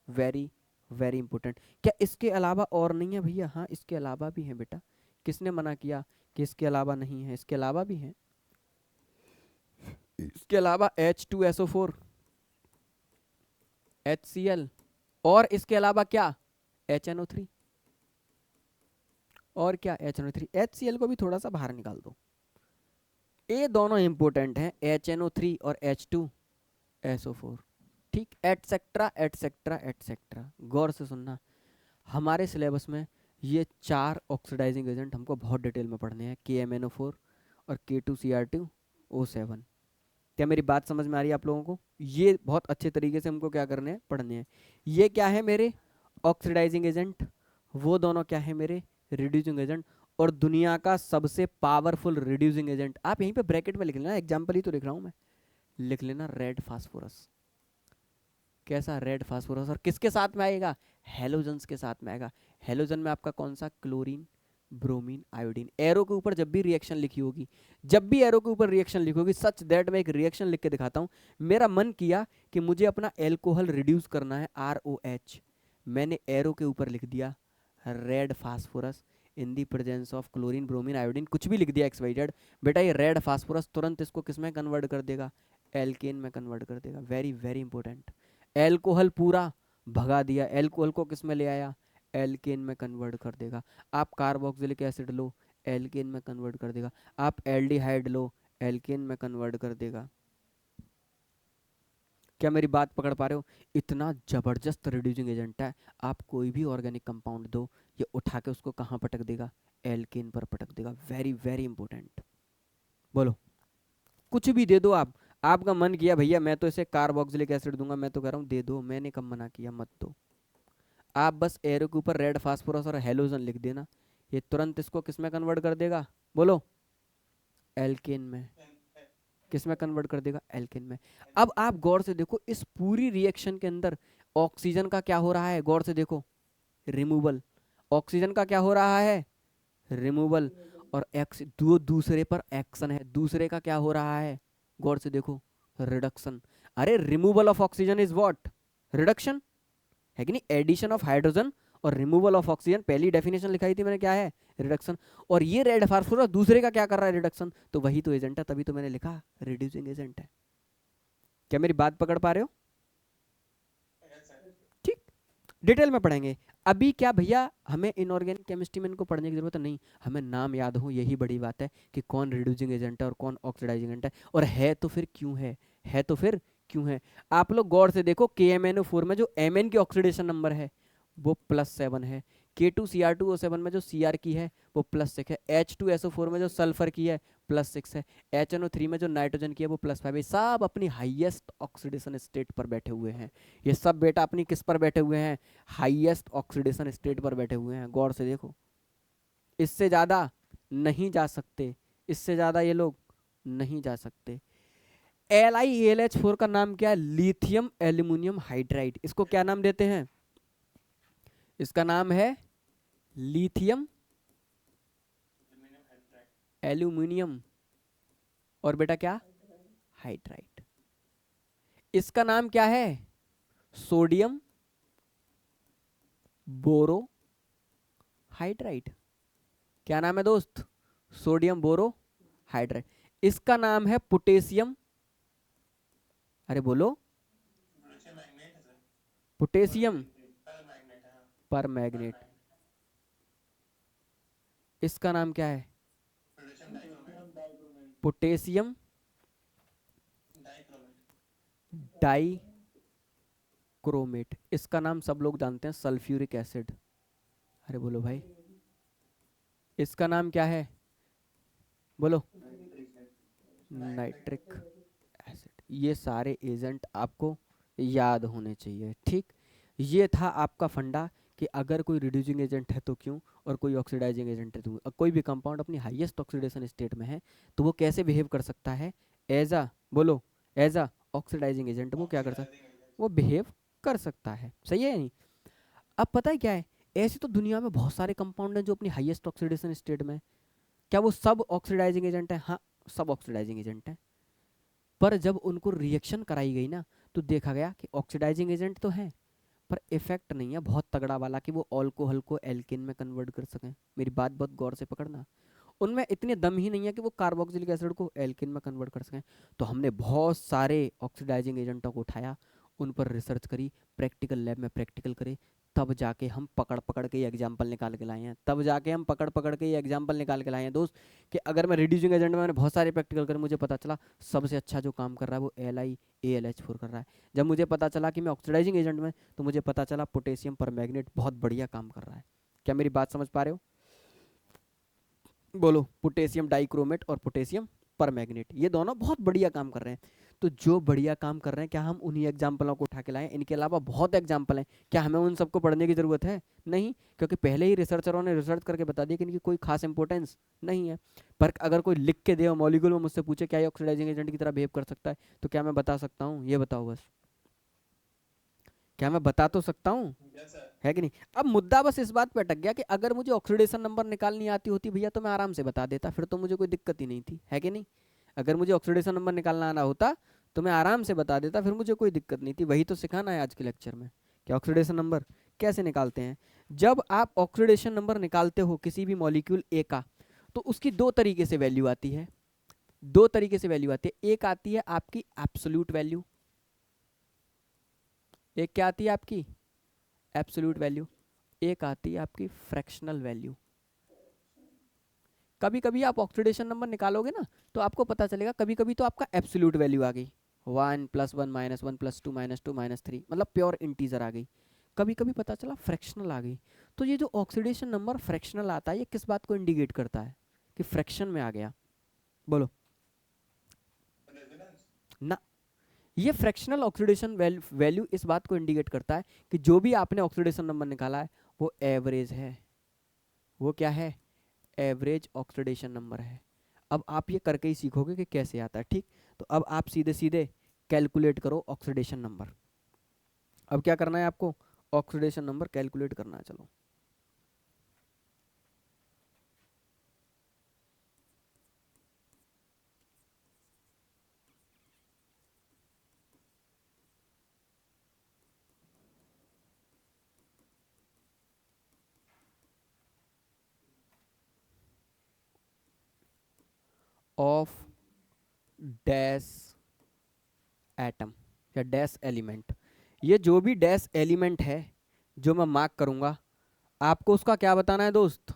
Very very important. क्या इसके अलावा और नहीं है भैया? हाँ, इसके अलावा भी है बेटा। किसने मना किया कि इसके अलावा नहीं है? इसके अलावा भी है। इसके अलावा H2SO4, HCl, और इसके अलावा क्या? HNO3। और क्या? HNO3। HCl को भी थोड़ा सा बाहर निकाल दो। ये दोनों इंपॉर्टेंट हैं, HNO3 और H2SO4। ठीक, एटसेट्रा एटसेट्रा एटसेट्रा। गौर से सुनना, हमारे सिलेबस में ये चार ऑक्सीडाइजिंग एजेंट हमको बहुत डिटेल में पढ़ने हैं, KMnO4 और K2Cr2O7। क्या मेरी बात समझ में आ रही है आप लोगों को? ये बहुत अच्छे तरीके से हमको क्या करने हैं? पढ़ने हैं। ये क्या है मेरे? Oxidising agent. वो दोनों क्या है मेरे? Reducing agent. और दुनिया का सबसे पावरफुल रिड्यूसिंग एजेंट, आप यहीं पे ब्रैकेट में लिख लेना, एग्जाम्पल ही तो लिख रहा हूँ मैं, लिख लेना रेड फास्फोरस। कैसा? Red phosphorus. और किसके साथ में आएगा? हेलोजन्स के साथ में आएगा। हेलोजन में आपका कौन सा? Chlorine, bromine, iodine. एरो के ऊपर जब भी रिएक्शन लिखी होगी, जब भी एरो के ऊपर रिएक्शन लिखी होगी, सच दैट मैं एक रिएक्शन लिख के दिखाता हूँ। मेरा मन किया कि मुझे अपना एल्कोहल रिड्यूस करना है, ROH, मैंने एरो के ऊपर लिख दिया red phosphorus in the presence of chlorine, bromine, iodine, कुछ भी लिख दिया XYZ। बेटा ये रेड फास्फोरस तुरंत इसको किस में कन्वर्ट कर देगा? एल्केन में कन्वर्ट कर देगा। Very very important. एल्कोहल पूरा भगा दिया, एल्कोहल को किस में ले आया? एल्केन में कन्वर्ट कर देगा। आप कार्बोक्सिलिक एसिड लो, एल्केन में कन्वर्ट कर देगा। आप एल्डिहाइड लो, एल्केन में कन्वर्ट कर देगा। क्या मेरी बात पकड़ पा रहे हो? इतना जबरदस्त रिड्यूसिंग एजेंट है। आप कोई भी ऑर्गेनिक कंपाउंड दो, ये उठा के उसको कहाँ पटक देगा? एल्केन पर पटक देगा। Very very important. बोलो, कुछ भी दे दो आप, आपका मन किया भैया मैं तो इसे कार्बोक्सिलिक एसिड दूंगा, मैं तो कह रहा हूँ दे दो, मैंने कब मना किया, मत दो। आप बस एरो के ऊपर रेड फास्फोरस और हेलोजन लिख देना, ये तुरंत इसको किस में कन्वर्ट कर देगा, बोलो, एल्केन में। किस में कन्वर्ट कर देगा, एल्केन में। अब आप गौर से देखो इस पूरी रिएक्शन के अंदर ऑक्सीजन का क्या हो रहा है, गौर से देखो, रिमूवल। ऑक्सीजन का क्या हो रहा है, रिमूवल। और दूसरे पर एक्शन है, दूसरे का क्या हो रहा है, गौर से देखो, रिडक्शन। अरे removal of oxygen is what, reduction, है कि नहीं। एडिशन ऑफ हाइड्रोजन और रिमूवल ऑफ ऑक्सीजन, पहली डेफिनेशन लिखाई थी मैंने, क्या है, रिडक्शन। और ये रेड फास्फोरस दूसरे का क्या कर रहा है, रिडक्शन। तो वही तो एजेंट है, तभी तो मैंने लिखा रिड्यूसिंग एजेंट है। क्या मेरी बात पकड़ पा रहे हो, ठीक। डिटेल में पढ़ेंगे। अभी क्या भैया हमें इनऑर्गेनिक केमिस्ट्री में इनको पढ़ने की जरूरत नहीं, हमें नाम याद हो, यही बड़ी बात है कि कौन रिड्यूसिंग एजेंट है और कौन ऑक्सीडाइजिंग एजेंट है, और है तो फिर क्यों है तो फिर क्यों है। आप लोग गौर से देखो KMnO4 में जो Mn की ऑक्सीडेशन नंबर है वो +7 है, K2Cr2O7 में जो Cr की है वो +6 है, H2SO4 में जो सल्फर की है +6 है, HNO3 में जो नाइट्रोजन की है वो +5 है। सब अपनी हाईएस्ट ऑक्सीडेशन स्टेट पर बैठे हुए हैं, ये सब बेटा अपनी किस पर बैठे हुए हैं, हाईएस्ट ऑक्सीडेशन स्टेट पर बैठे हुए हैं। गौर से देखो, इससे ज्यादा नहीं जा सकते, इससे ज्यादा ये लोग नहीं जा सकते। LiAlH4 का नाम क्या है, लिथियम एल्यूमिनियम हाइड्राइड। इसको क्या नाम देते हैं, इसका नाम है लिथियम एल्यूमिनियम और बेटा क्या, हाइड्राइड। इसका नाम क्या है, सोडियम बोरो हाइड्राइड। क्या नाम है दोस्त, सोडियम बोरो हाइड्राइड। इसका नाम है पोटेशियम, अरे बोलो, पोटेशियम पर मैग्नेट। इसका नाम क्या है, पोटेशियम डाई क्रोमेट। इसका नाम सब लोग जानते हैं सल्फ्यूरिक एसिड। अरे बोलो भाई, इसका नाम क्या है, बोलो, नाइट्रिक एसिड। ये सारे एजेंट आपको याद होने चाहिए, ठीक। ये था आपका फंडा कि अगर कोई रिड्यूसिंग एजेंट है तो क्यों, और कोई ऑक्सीडाइजिंग एजेंट है तो क्यों। कोई भी कंपाउंड अपनी हाईएस्ट ऑक्सीडेशन स्टेट में है तो वो कैसे बिहेव कर सकता है, एज अ, बोलो, एज अ ऑक्सीडाइजिंग एजेंट वो क्या कर सकता है, वो बिहेव कर सकता है, सही है नहीं। अब पता है क्या है, ऐसे तो दुनिया में बहुत सारे कंपाउंड हैं जो अपनी हाईएस्ट ऑक्सीडेशन स्टेट में है। क्या वो सब ऑक्सीडाइजिंग एजेंट है, हाँ सब ऑक्सीडाइजिंग एजेंट है। पर जब उनको रिएक्शन कराई गई ना तो देखा गया कि ऑक्सीडाइजिंग एजेंट तो है पर इफेक्ट नहीं है बहुत तगड़ा वाला कि वो अल्कोहल को एल्केन में कन्वर्ट कर सकें। मेरी बात बहुत गौर से पकड़ना, उनमें इतने दम ही नहीं है कि वो कार्बोक्सिलिक एसिड को एल्केन में कन्वर्ट कर सकें। तो हमने बहुत सारे ऑक्सीडाइजिंग एजेंटों को उठाया, उन पर रिसर्च करी, प्रैक्टिकल लैब में प्रैक्टिकल करे, तब जाके हम पकड़ पकड़ के ये एग्जाम्पल निकाल के लाए हैं, तब जाके हम पकड़ पकड़ के ये एग्जाम्पल निकाल के लाए हैं दोस्त। कि अगर मैं रिड्यूसिंग एजेंट में मैंने बहुत सारे प्रैक्टिकल करे, मुझे पता चला सबसे अच्छा जो काम कर रहा है वो LiAlH4 कर रहा है। जब मुझे पता चला कि मैं ऑक्सीडाइजिंग एजेंट में, तो मुझे पता चला पोटेशियम परमैंगनेट बहुत बढ़िया काम कर रहा है। क्या मेरी बात समझ पा रहे हो, बोलो, पोटेशियम डाइक्रोमेट और पोटेशियम परमैंगनेट ये दोनों बहुत बढ़िया काम कर रहे हैं। तो जो बढ़िया काम कर रहे हैं क्या हम उन्हीं एग्जाम्पलों को उठा के लाएं, इनके अलावा बहुत एग्जाम्पल हैं, क्या हमें उन सबको पढ़ने की ज़रूरत है, नहीं, क्योंकि पहले ही रिसर्चरों ने रिसर्च करके बता दिया कि इनकी कोई खास इंपॉर्टेंस नहीं है। पर अगर कोई लिख के दे मॉलिक्यूल में मुझसे पूछे क्या ये ऑक्सीडाइजिंग एजेंट की तरह बिहेव कर सकता है, तो क्या मैं बता सकता हूँ, ये बताओ बस, क्या मैं बता तो सकता हूँ, है कि नहीं। अब मुद्दा बस इस बात पे अटक गया कि अगर मुझे ऑक्सीडेशन नंबर निकालनी आती होती भैया तो मैं आराम से बता देता, फिर तो मुझे कोई दिक्कत ही नहीं थी, है कि नहीं। अगर मुझे ऑक्सीडेशन नंबर निकालना आना होता तो मैं आराम से बता देता, फिर मुझे कोई दिक्कत नहीं थी। वही तो सिखाना है आज के लेक्चर में कि ऑक्सीडेशन नंबर कैसे निकालते हैं। जब आप ऑक्सीडेशन नंबर निकालते हो किसी भी मॉलिक्यूल ए का, तो उसकी दो तरीके से वैल्यू आती है, दो तरीके से वैल्यू आती है। एक आती है आपकी एब्सोल्यूट वैल्यू, एक क्या आती है आपकी एब्सोल्यूट वैल्यू, एक आती है आपकी फ्रैक्शनल वैल्यू। कभी कभी आप ऑक्सीडेशन नंबर निकालोगे ना तो आपको पता चलेगा, कभी कभी तो आपका एब्सोल्यूट वैल्यू आ गई 1 + 1 - 1 + 2 - 2 - 3, मतलब प्योर इंटीजर आ गई। कभी कभी पता चला फ्रैक्शनल आ गई। तो ये जो ऑक्सीडेशन नंबर फ्रैक्शनल आता है ये किस बात को इंडिकेट करता है कि फ्रैक्शन में आ गया? बोलो रेजोनेंस। ना। ये फ्रैक्शनल ऑक्सीडेशन वैल्यू इस बात को इंडिकेट करता है कि जो भी आपने ऑक्सीडेशन नंबर निकाला है वो एवरेज है। वो क्या है? एवरेज ऑक्सीडेशन नंबर है। अब आप ये करके ही सीखोगे कि कैसे आता है, ठीक। तो अब आप सीधे सीधे कैलकुलेट करो ऑक्सीडेशन नंबर। अब क्या करना है आपको? ऑक्सीडेशन नंबर कैलकुलेट करना है। चलो ऑफ डैश एटम या डैश एलिमेंट, ये जो भी डैश एलिमेंट है जो मैं मार्क करूंगा, आपको उसका क्या बताना है दोस्त?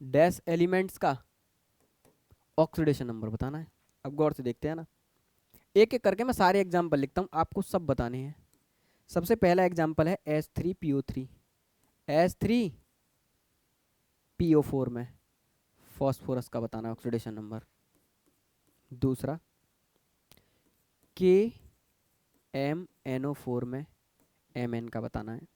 डैश एलिमेंट्स का ऑक्सीडेशन नंबर बताना है। अब गौर से देखते हैं ना, एक एक करके मैं सारे एग्जाम्पल लिखता हूँ, आपको सब बताने हैं। सबसे पहला एग्जाम्पल है H3PO3, H3PO4 में फॉस्फोरस का बताना है ऑक्सीडेशन नंबर। दूसरा KMNO4 में Mn का बताना है।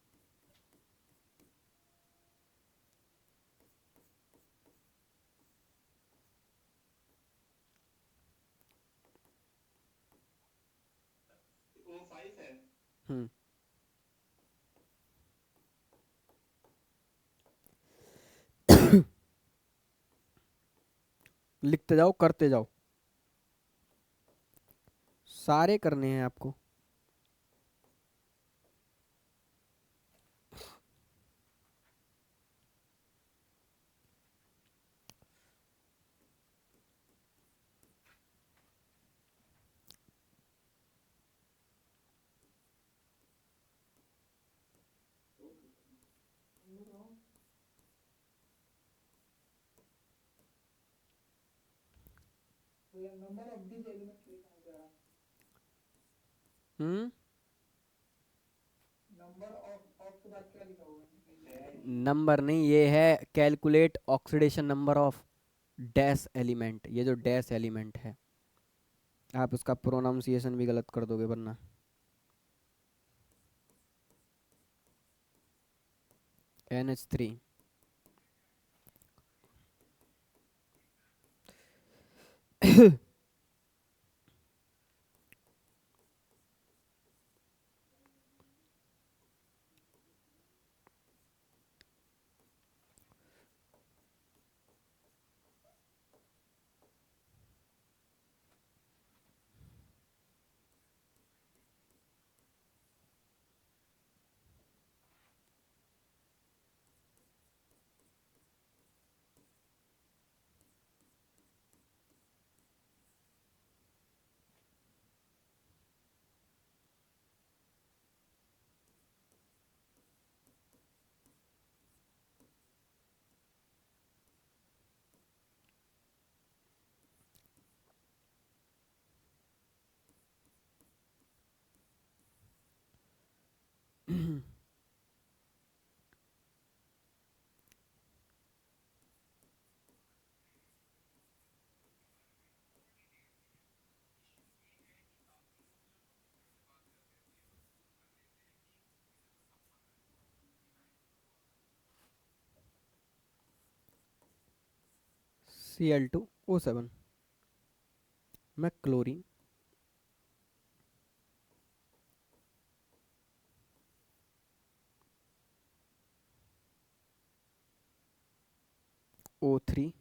वो 5 है। हम्म लिखते जाओ, करते जाओ, सारे करने हैं आपको। नंबर ऑफ दिस एलिमेंट लिखा हो गया। हम्म नंबर ऑफ के बाद क्या लिखा होगा? नंबर नहीं, ये है calculate oxidation number of dash element. ये जो डैश एलिमेंट है, आप उसका प्रोनाउंसिएशन भी गलत कर दोगे वरना। NH3 Cl2O7 में क्लोरीन, O3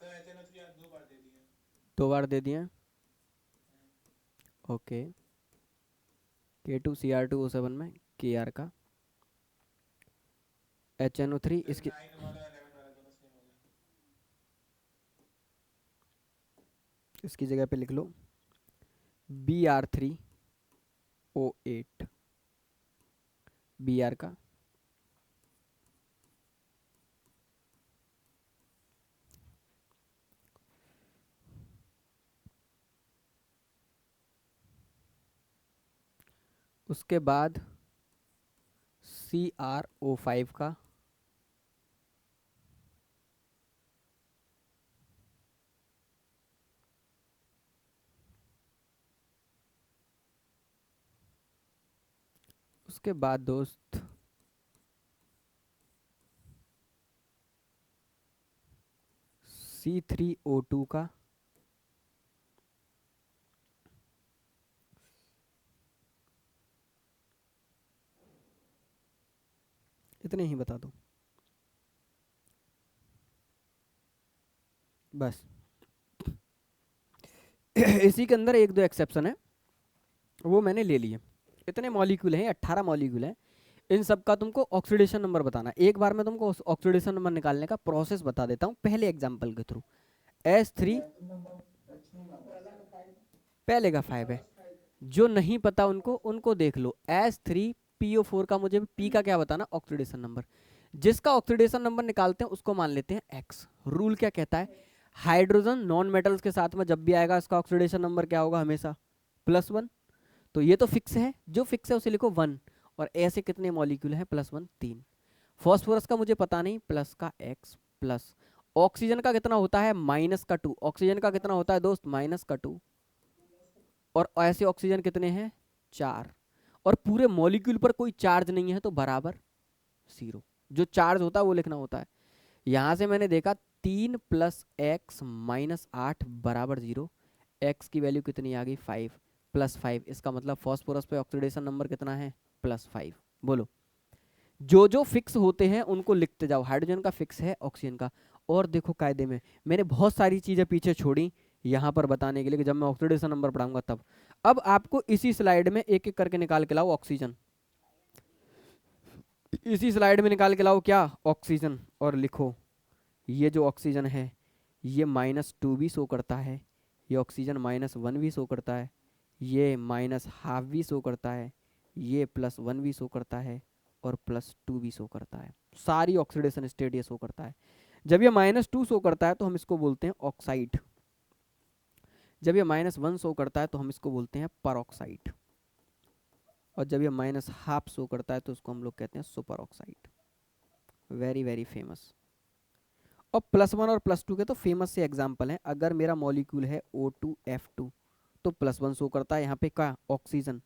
सर HNO3 आज 2 बार दे दिए। 2 बार दे दिए। ओके, K2Cr2O7 में Kr का, HNO3 फिर इसकी 9 वाला 11 वाला दोनों सेम हो गया। इसकी जगह पे लिख लो Br3O8, Br का उसके बाद CrO5 का, उसके बाद दोस्त C3O2 का, इतने ही बता दो बस। इसी के अंदर एक दो एक्सेप्शन है, वो मैंने ले लिए। इतने मॉलिक्यूल हैं, 18 मॉलिक्यूल हैं। इन सब का तुमको ऑक्सीडेशन नंबर बताना है। एक बार मैं तुमको ऑक्सीडेशन नंबर निकालने का प्रोसेस बता देता हूँ पहले एग्जांपल के थ्रू। S3 पहले का 5 है, जो नहीं पता उनको उनको देख लो। S3PO4 का मुझे P का क्या बताना, ऑक्सीडेशन नंबर। जिसका ऑक्सीडेशन नंबर निकालते हैं उसको मान लेते हैं X। रूल क्या कहता है, हाइड्रोजन नॉन मेटल्स के साथ में जब भी आएगा इसका ऑक्सीडेशन नंबर क्या होगा, हमेशा +1। तो ये तो फिक्स है, जो फिक्स है उसे लिखो 1। और ऐसे कितने मॉलिक्यूल हैं, +1 3। फॉस्फोरस का मुझे पता नहीं, प्लस का X प्लस। ऑक्सीजन का कितना होता है, -2। ऑक्सीजन का कितना होता है दोस्त, -2। और ऐसे ऑक्सीजन कितने हैं, 4। और पूरे मॉलिक्यूल पर कोई चार्ज नहीं है तो बराबर 0। जो चार्ज होता है वो लिखना होता है। यहां से मैंने देखा 3 + x - 8 बराबर 0। x की वैल्यू कितनी आ गई, 5 + 5। इसका मतलब फॉस्फोरस पे ऑक्सीडेशन नंबर कितना है, +5। बोलो, जो जो फिक्स होते हैं उनको लिखते जाओ। हाइड्रोजन का फिक्स है, ऑक्सीजन का। और देखो कायदे में मैंने बहुत सारी चीजें पीछे छोड़ी यहाँ पर बताने के लिए कि जब मैं ऑक्सीडेशन नंबर पढ़ाऊंगा तब। अब आपको इसी स्लाइड में एक एक करके निकाल के लाओ ऑक्सीजन। इसी स्लाइड में निकाल के लाओ क्या, ऑक्सीजन। और लिखो ये जो ऑक्सीजन है ये -2 भी शो करता है, ये ऑक्सीजन -1 भी शो करता है, ये -½ भी शो करता है, ये +1 भी शो करता है, और +2 भी शो करता है। सारी ऑक्सीडेशन स्टेट ये शो करता है। जब ये -2 शो करता है तो हम इसको बोलते हैं ऑक्साइड। जब ये -1 शो करता है तो हम इसको बोलते हैं परऑक्साइड। और जब ये -½ शो करता है तो उसको हम लोग कहते हैं super oxide. Very very famous. और +1 और +2 के तो फेमस से एग्जाम्पल हैं। अगर मेरा मॉलिक्यूल है O2F2 तो +1 शो करता है यहाँ पे का, ऑक्सीजन।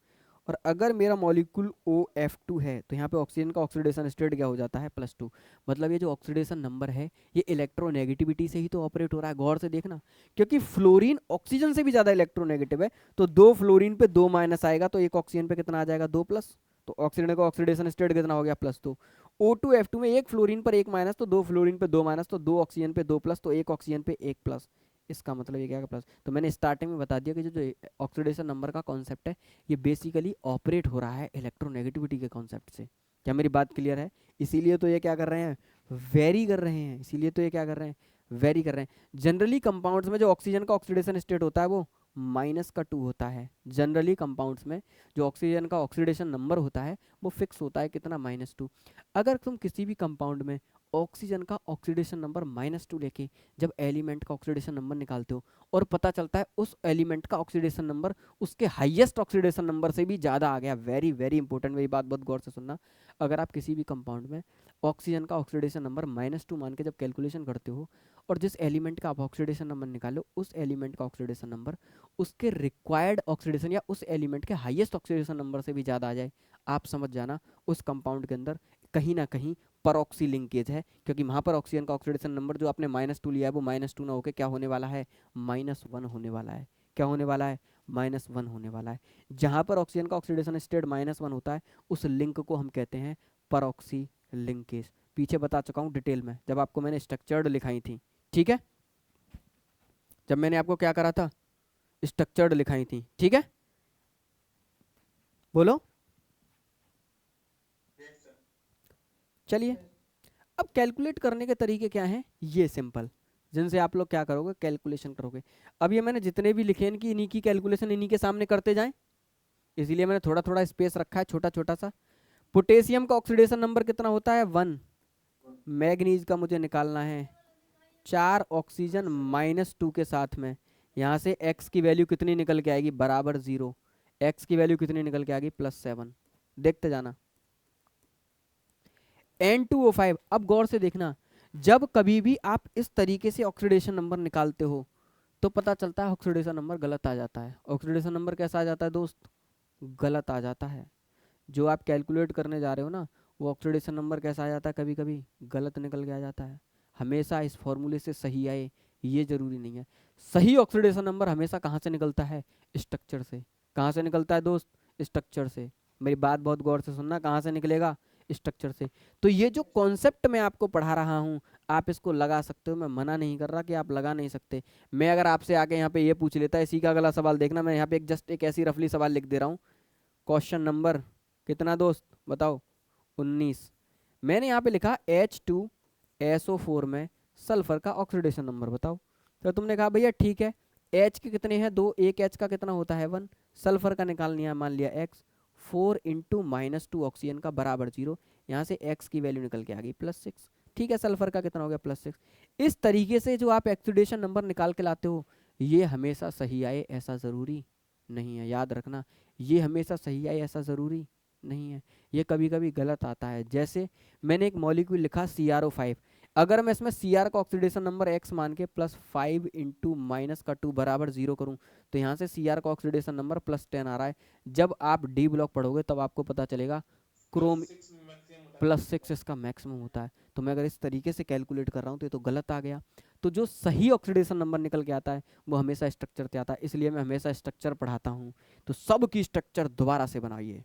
और अगर मेरा मॉलिक्यूल OF2 है तो यहाँ पे ऑक्सीजन का ऑक्सीडेशन स्टेट क्या हो जाता है, +2। मतलब ये जो ऑक्सीडेशन नंबर है ये इलेक्ट्रोनेगेटिविटी से ही तो ऑपरेट हो रहा है। गौर से देखना, क्योंकि फ्लोरीन ऑक्सीजन से भी ज़्यादा इलेक्ट्रोनेगेटिव है। तो 2 फ्लोरीन पे 2 माइनस आएगा तो एक ऑक्सीजन पे कितना आ जाएगा, 2+। तो ऑक्सीजन का ऑक्सीडेशन स्टेट कितना हो गया, +2। O2F2 में एक फ्लोरीन पर 1 माइनस तो 2 फ्लोरीन पे 2 माइनस तो 2 ऑक्सीजन पे 2+, तो 1 ऑक्सीजन पे 1+। इसका मतलब ये क्या है, प्लस। तो मैंने स्टार्टिंग में बता दिया कि जो ऑक्सीडेशन नंबर का कॉन्सेप्ट है ये बेसिकली ऑपरेट हो रहा है इलेक्ट्रोनेगेटिविटी के कॉन्सेप्ट से। क्या मेरी बात क्लियर है? इसीलिए तो ये क्या कर रहे हैं, वेरी कर रहे हैं। इसीलिए तो ये क्या कर रहे हैं, वेरी कर रहे हैं। जनरली कंपाउंड्स में जो ऑक्सीजन का ऑक्सीडेशन स्टेट होता है वो -2 होता है। जनरली कंपाउंड्स में जो ऑक्सीजन का ऑक्सीडेशन नंबर होता है वो फिक्स होता है कितना, -2। अगर तुम किसी भी कंपाउंड में ऑक्सीजन का ऑक्सीडेशन नंबर -2 लेके जब एलिमेंट का ऑक्सीडेशन नंबर निकालते हो और पता चलता है उस एलिमेंट का ऑक्सीडेशन नंबर उसके हाईएस्ट ऑक्सीडेशन नंबर से भी ज़्यादा आ गया, वेरी वेरी इंपॉर्टेंट, मेरी बात बहुत गौर से सुनना। अगर आप किसी भी कंपाउंड में ऑक्सीजन का ऑक्सीडेशन नंबर -2 मान के जब कैलकुलेशन करते हो और जिस एलिमेंट का आप ऑक्सीडेशन नंबर निकालो उस एलिमेंट का ऑक्सीडेशन नंबर उसके रिक्वायर्ड ऑक्सीडेशन या उस एलिमेंट के हाईएस्ट ऑक्सीडेशन नंबर से भी ज़्यादा आ जाए, आप समझ जाना उस कंपाउंड के अंदर कहीं ना कहीं परऑक्सी लिंकेज है। क्योंकि वहाँ पर ऑक्सीजन का ऑक्सीडेशन नंबर जो आपने -2 लिया है वो -2 ना होकर क्या होने वाला है, -1 होने वाला है। क्या होने वाला है, -1 होने वाला है। जहाँ पर ऑक्सीजन का ऑक्सीडेशन स्टेट -1 होता है उस लिंक को हम कहते हैं परऑक्सी लिंकेज। पीछे बता चुका हूँ डिटेल में जब आपको मैंने स्ट्रक्चर्ड लिखाई थी, ठीक है, जब मैंने आपको क्या करा था, स्ट्रक्चर्ड लिखाई थी, ठीक है। बोलो। चलिए, अब कैलकुलेट करने के तरीके क्या हैं, ये सिंपल, जिनसे आप लोग क्या करोगे, कैलकुलेशन करोगे। अब ये मैंने जितने भी लिखे हैं कि इन्हीं की कैलकुलेशन इन्हीं के सामने करते जाएं, इसीलिए मैंने थोड़ा थोड़ा स्पेस रखा है, छोटा छोटा सा। पोटेशियम का ऑक्सीडेशन नंबर कितना होता है, 1। मैग्नीज का मुझे निकालना है 4 ऑक्सीजन -2 के साथ में। यहाँ से x की वैल्यू कितनी निकल के आएगी, बराबर 0। एक्स की वैल्यू कितनी निकल के आ गई +7। देखते जाना। N2O5, अब गौर से देखना, जब कभी भी आप इस तरीके से ऑक्सीडेशन नंबर निकालते हो तो पता चलता है ऑक्सीडेशन नंबर गलत आ जाता है। ऑक्सीडेशन नंबर कैसा आ जाता है दोस्त? गलत आ जाता है। जो आप कैलकुलेट करने जा रहे हो ना, वो ऑक्सीडेशन नंबर कैसा आ जाता है? कभी कभी गलत निकल के आ जाता है। हमेशा इस फॉर्मूले से सही आए ये जरूरी नहीं है। सही ऑक्सीडेशन नंबर हमेशा कहाँ से निकलता है? स्ट्रक्चर से। कहाँ से निकलता है दोस्त? स्ट्रक्चर से। मेरी बात बहुत गौर से सुनना, कहाँ से निकलेगा? स्ट्रक्चर से। तो ये जो कॉन्सेप्ट मैं आपको पढ़ा रहा हूँ, आप इसको लगा सकते हो, मैं मना नहीं कर रहा कि आप लगा नहीं सकते। मैं अगर आपसे आके यहाँ पे ये पूछ लेता है, इसी का अगला सवाल देखना, मैं यहाँ पे जस्ट एक ऐसी रफली सवाल लिख दे रहा हूँ। क्वेश्चन नंबर कितना दोस्त बताओ? 19। मैंने यहाँ पे लिखा H2SO4 में सल्फर का ऑक्सीडेशन नंबर बताओ। तो तुमने कहा भैया ठीक है, H के कितने हैं? 2, एक H का कितना होता है? 1। सल्फर का निकाल लिया, मान लिया X। 4 इंटू -2 ऑक्सीजन का बराबर 0। यहाँ से X की वैल्यू निकल के आ गई +6। ठीक है, सल्फर का कितना हो गया? +6। इस तरीके से जो आप ऑक्सीडेशन नंबर निकाल के लाते हो, ये हमेशा सही आए ऐसा ज़रूरी नहीं है। याद रखना, ये हमेशा सही आए ऐसा ज़रूरी नहीं है, ये कभी कभी गलत आता है। जैसे मैंने एक मॉलिक्यूल लिखा CrO5, अगर मैं इसमें Cr का ऑक्सीडेशन नंबर x मान के +5 इंटू -2 बराबर 0 करूं, तो यहाँ से Cr का ऑक्सीडेशन नंबर +10 आ रहा है। जब आप डी ब्लॉक पढ़ोगे तब आपको पता चलेगा क्रोम +6 इसका मैक्सिमम होता है। तो मैं अगर इस तरीके से कैलकुलेट कर रहा हूँ तो ये तो गलत आ गया। तो जो सही ऑक्सीडेशन नंबर निकल के आता है वो हमेशा स्ट्रक्चर से आता है, इसलिए मैं हमेशा स्ट्रक्चर पढ़ाता हूँ। तो सब की स्ट्रक्चर दोबारा से बनाइए,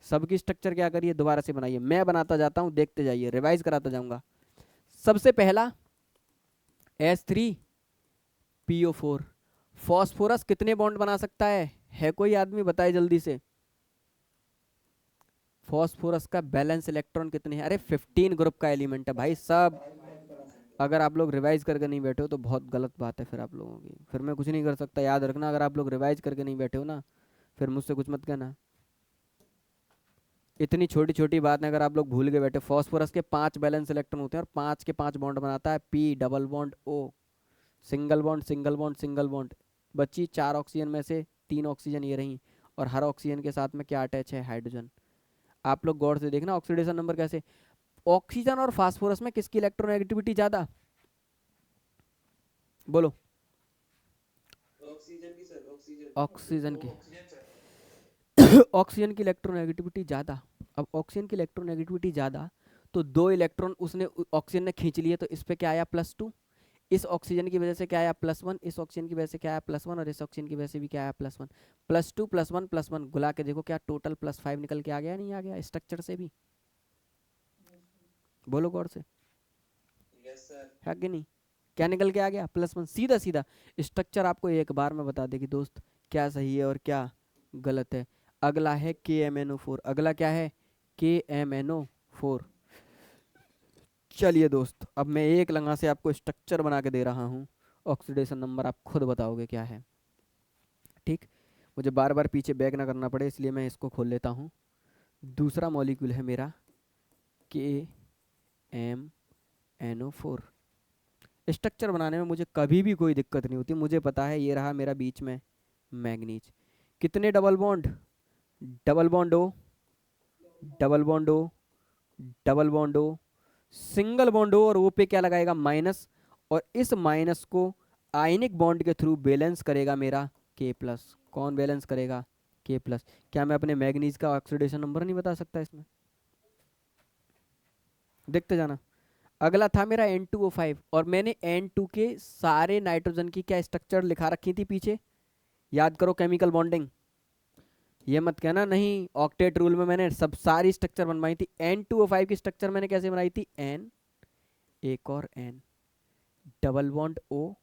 सबकी स्ट्रक्चर क्या करिए? दोबारा से बनाइए। मैं बनाता जाता हूँ, देखते जाइए, रिवाइज कराता जाऊंगा। सबसे पहला H3PO4, फॉस्फोरस कितने बॉन्ड बना सकता है कोई आदमी बताए जल्दी से? फॉस्फोरस का बैलेंस इलेक्ट्रॉन कितने हैं? अरे 15 ग्रुप का एलिमेंट है भाई सब। अगर आप लोग रिवाइज करके नहीं बैठे हो तो बहुत गलत बात है फिर आप लोगों की, फिर मैं कुछ नहीं कर सकता। याद रखना, अगर आप लोग रिवाइज करके नहीं बैठे हो ना, फिर मुझसे कुछ मत कहना। इतनी छोटी छोटी बात है अगर आप लोग भूल के बैठे। फॉस्फोरस के 5 बैलेंस इलेक्ट्रॉन होते हैं और 5 के 5 बॉन्ड बनाता है। P double bond O, single bond single bond single bond. बच्ची 4 ऑक्सीजन में से 3 ऑक्सीजन ये रही, और हर ऑक्सीजन के साथ में क्या अटैच है? हाइड्रोजन। आप लोग गौर से देखना ऑक्सीडेशन नंबर कैसे। ऑक्सीजन और फास्फोरस में किसकी इलेक्ट्रोनेगेटिविटी ज्यादा? बोलो। ऑक्सीजन की सर, ऑक्सीजन की ऑक्सीजन सर। ऑक्सीजन की इलेक्ट्रोनेगेटिविटी ज़्यादा। अब ऑक्सीजन की इलेक्ट्रोनेगेटिविटी ज़्यादा, तो 2 इलेक्ट्रॉन उसने ऑक्सीजन ने खींच लिए, तो इस पे क्या आया? +2। इस ऑक्सीजन की वजह से क्या आया? +1। इस ऑक्सीजन की वजह से क्या आया? +1। और इस ऑक्सीजन की वजह से भी क्या आया? +1। +2 +1 +1 गुला के देखो क्या टोटल +5 निकल के आ गया? नहीं आ गया? स्ट्रक्चर से भी बोलो गौर से, यस सर। है कि नहीं? क्या निकल के आ गया? +1। सीधा सीधा स्ट्रक्चर आपको एक बार में बता देगी दोस्त क्या सही है और क्या गलत है। अगला है KMNO4। अगला क्या है? KMNO4। चलिए दोस्त, अब मैं एक लंगा से आपको स्ट्रक्चर बना के दे रहा हूँ, ऑक्सीडेशन नंबर आप खुद बताओगे क्या है। ठीक, मुझे बार बार पीछे बैक ना करना पड़े इसलिए मैं इसको खोल लेता हूँ। दूसरा मॉलिक्यूल है मेरा KMNO4। स्ट्रक्चर बनाने में मुझे कभी भी कोई दिक्कत नहीं होती। मुझे पता है ये रहा मेरा बीच में मैग्नीज। कितने double bond? Double bond O, double bond O, double bond O, single bond O, और O पे क्या लगाएगा? माइनस। और इस माइनस को आयनिक बॉन्ड के थ्रू बैलेंस करेगा मेरा K+। कौन बैलेंस करेगा? K+। क्या मैं अपने मैग्नीज का ऑक्सीडेशन नंबर नहीं बता सकता इसमें? देखते जाना। अगला था मेरा N2O5, और मैंने N2 के सारे नाइट्रोजन की क्या स्ट्रक्चर लिखा रखी थी पीछे? याद करो, केमिकल बॉन्डिंग। ये मत कहना नहीं, ऑक्टेट रूल में मैंने सब सारी स्ट्रक्चर बनवाई थी। N2O5 की स्ट्रक्चर मैंने कैसे बनाई थी? N, एक और N, double bond O,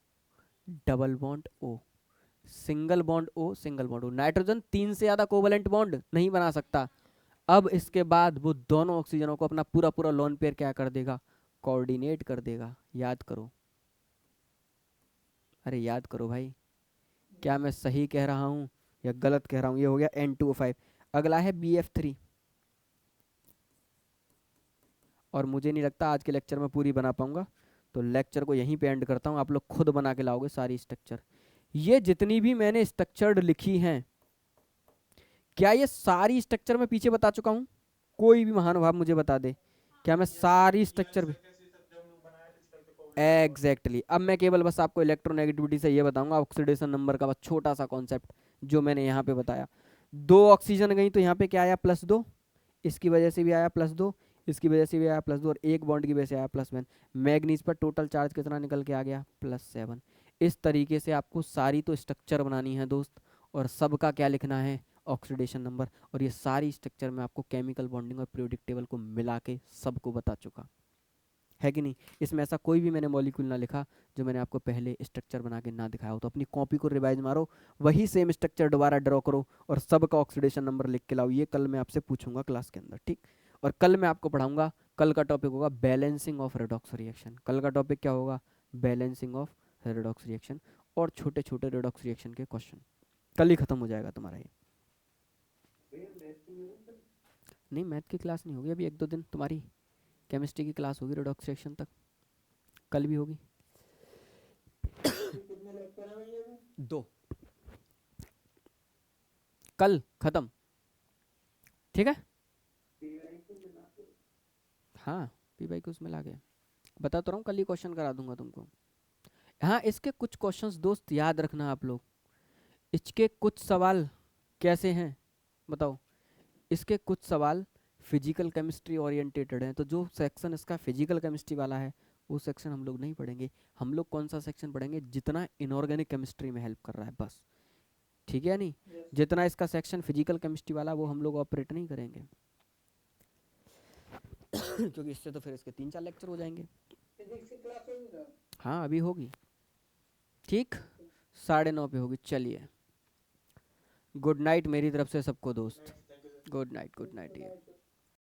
double bond O, single bond O, single bond O। Nitrogen 3 से ज़्यादा कोवलेंट बॉन्ड नहीं बना सकता। अब इसके बाद वो दोनों ऑक्सीजनों को अपना पूरा पूरा लोन पेयर क्या कर देगा? कोऑर्डिनेट कर देगा। याद करो, अरे याद करो भाई, क्या मैं सही कह रहा हूँ या गलत कह रहा हूँ? ये हो गया N2O5। अगला है BF3, और मुझे नहीं लगता आज के लेक्चर में पूरी बना पाऊंगा, तो लेक्चर को यहीं पे एंड करता हूँ। आप लोग खुद बना के लाओगे सारी स्ट्रक्चर। ये जितनी भी मैंने स्ट्रक्चर्ड लिखी हैं, क्या ये सारी स्ट्रक्चर मैं पीछे बता चुका हूँ? कोई भी महानुभाव मुझे बता दे, क्या मैं सारी स्ट्रक्चर भी एग्जैक्टली अब मैं केवल बस आपको इलेक्ट्रोनेगेटिविटी से ये बताऊंगा, ऑक्सीडेशन नंबर का बस छोटा सा कॉन्सेप्ट जो मैंने यहाँ पे बताया। 2 ऑक्सीजन गई तो यहाँ पे क्या आया +2, इसकी वजह से भी आया +2, इसकी वजह से भी आया +2 और एक बॉन्ड की वजह से आया +1। मैग्नीज पर टोटल चार्ज कितना निकल के आ गया +7। इस तरीके से आपको सारी तो स्ट्रक्चर बनानी है दोस्त, और सबका क्या लिखना है ऑक्सीडेशन नंबर, और ये सारी स्ट्रक्चर में आपको केमिकल बॉन्डिंग और पीरियोडिक टेबल को मिला के सबको बता चुका है कि नहीं। इसमें ऐसा कोई भी मैंने मॉलिक्यूल ना लिखा जो मैंने आपको पहले स्ट्रक्चर बना के ना दिखाया हो। तो अपनी कॉपी को रिवाइज मारो, वही सेम स्ट्रक्चर दोबारा ड्रॉ करो और सबका ऑक्सीडेशन नंबर लिख के लाओ। ये कल मैं आपसे पूछूंगा क्लास के अंदर, ठीक। और कल मैं आपको पढ़ाऊंगा, कल का टॉपिक होगा बैलेंसिंग ऑफ रेडॉक्स रिएक्शन। कल का टॉपिक क्या होगा? बैलेंसिंग ऑफ रेडॉक्स रिएक्शन और छोटे छोटे रेडॉक्स रिएक्शन के क्वेश्चन। कल ही खत्म हो जाएगा तुम्हारा ये। नहीं, मैथ की क्लास नहीं होगी अभी, 1-2 दिन तुम्हारी केमिस्ट्री की क्लास होगी रेडॉक्स रिएक्शन तक, कल भी होगी। 2 कल खत्म, ठीक है। हाँ, P/Q उसमें ला गया, बता तो रहा हूँ कल ही क्वेश्चन करा दूंगा तुमको। हाँ, इसके कुछ क्वेश्चंस दोस्त याद रखना आप लोग। इसके कुछ सवाल कैसे हैं बताओ? इसके कुछ सवाल फिजिकल केमिस्ट्री ओरिएंटेटेड हैं, तो जो सेक्शन इसका फिजिकल केमिस्ट्री वाला है वो सेक्शन हम लोग नहीं पढ़ेंगे। हम लोग कौन सा सेक्शन पढ़ेंगे? जितना इनऑर्गेनिक केमिस्ट्री में हेल्प कर रहा है बस, ठीक है नहीं। जितना इसका सेक्शन फिजिकल केमिस्ट्री वाला वो हम लोग ऑपरेट नहीं करेंगे क्योंकि इससे तो फिर इसके 3-4 लेक्चर हो जाएंगे। फिजिक्स की क्लास होगी सर? हाँ अभी होगी, ठीक, 9:30 पे होगी। चलिए, गुड नाइट मेरी तरफ से सबको दोस्त, गुड नाइट, गुड नाइट।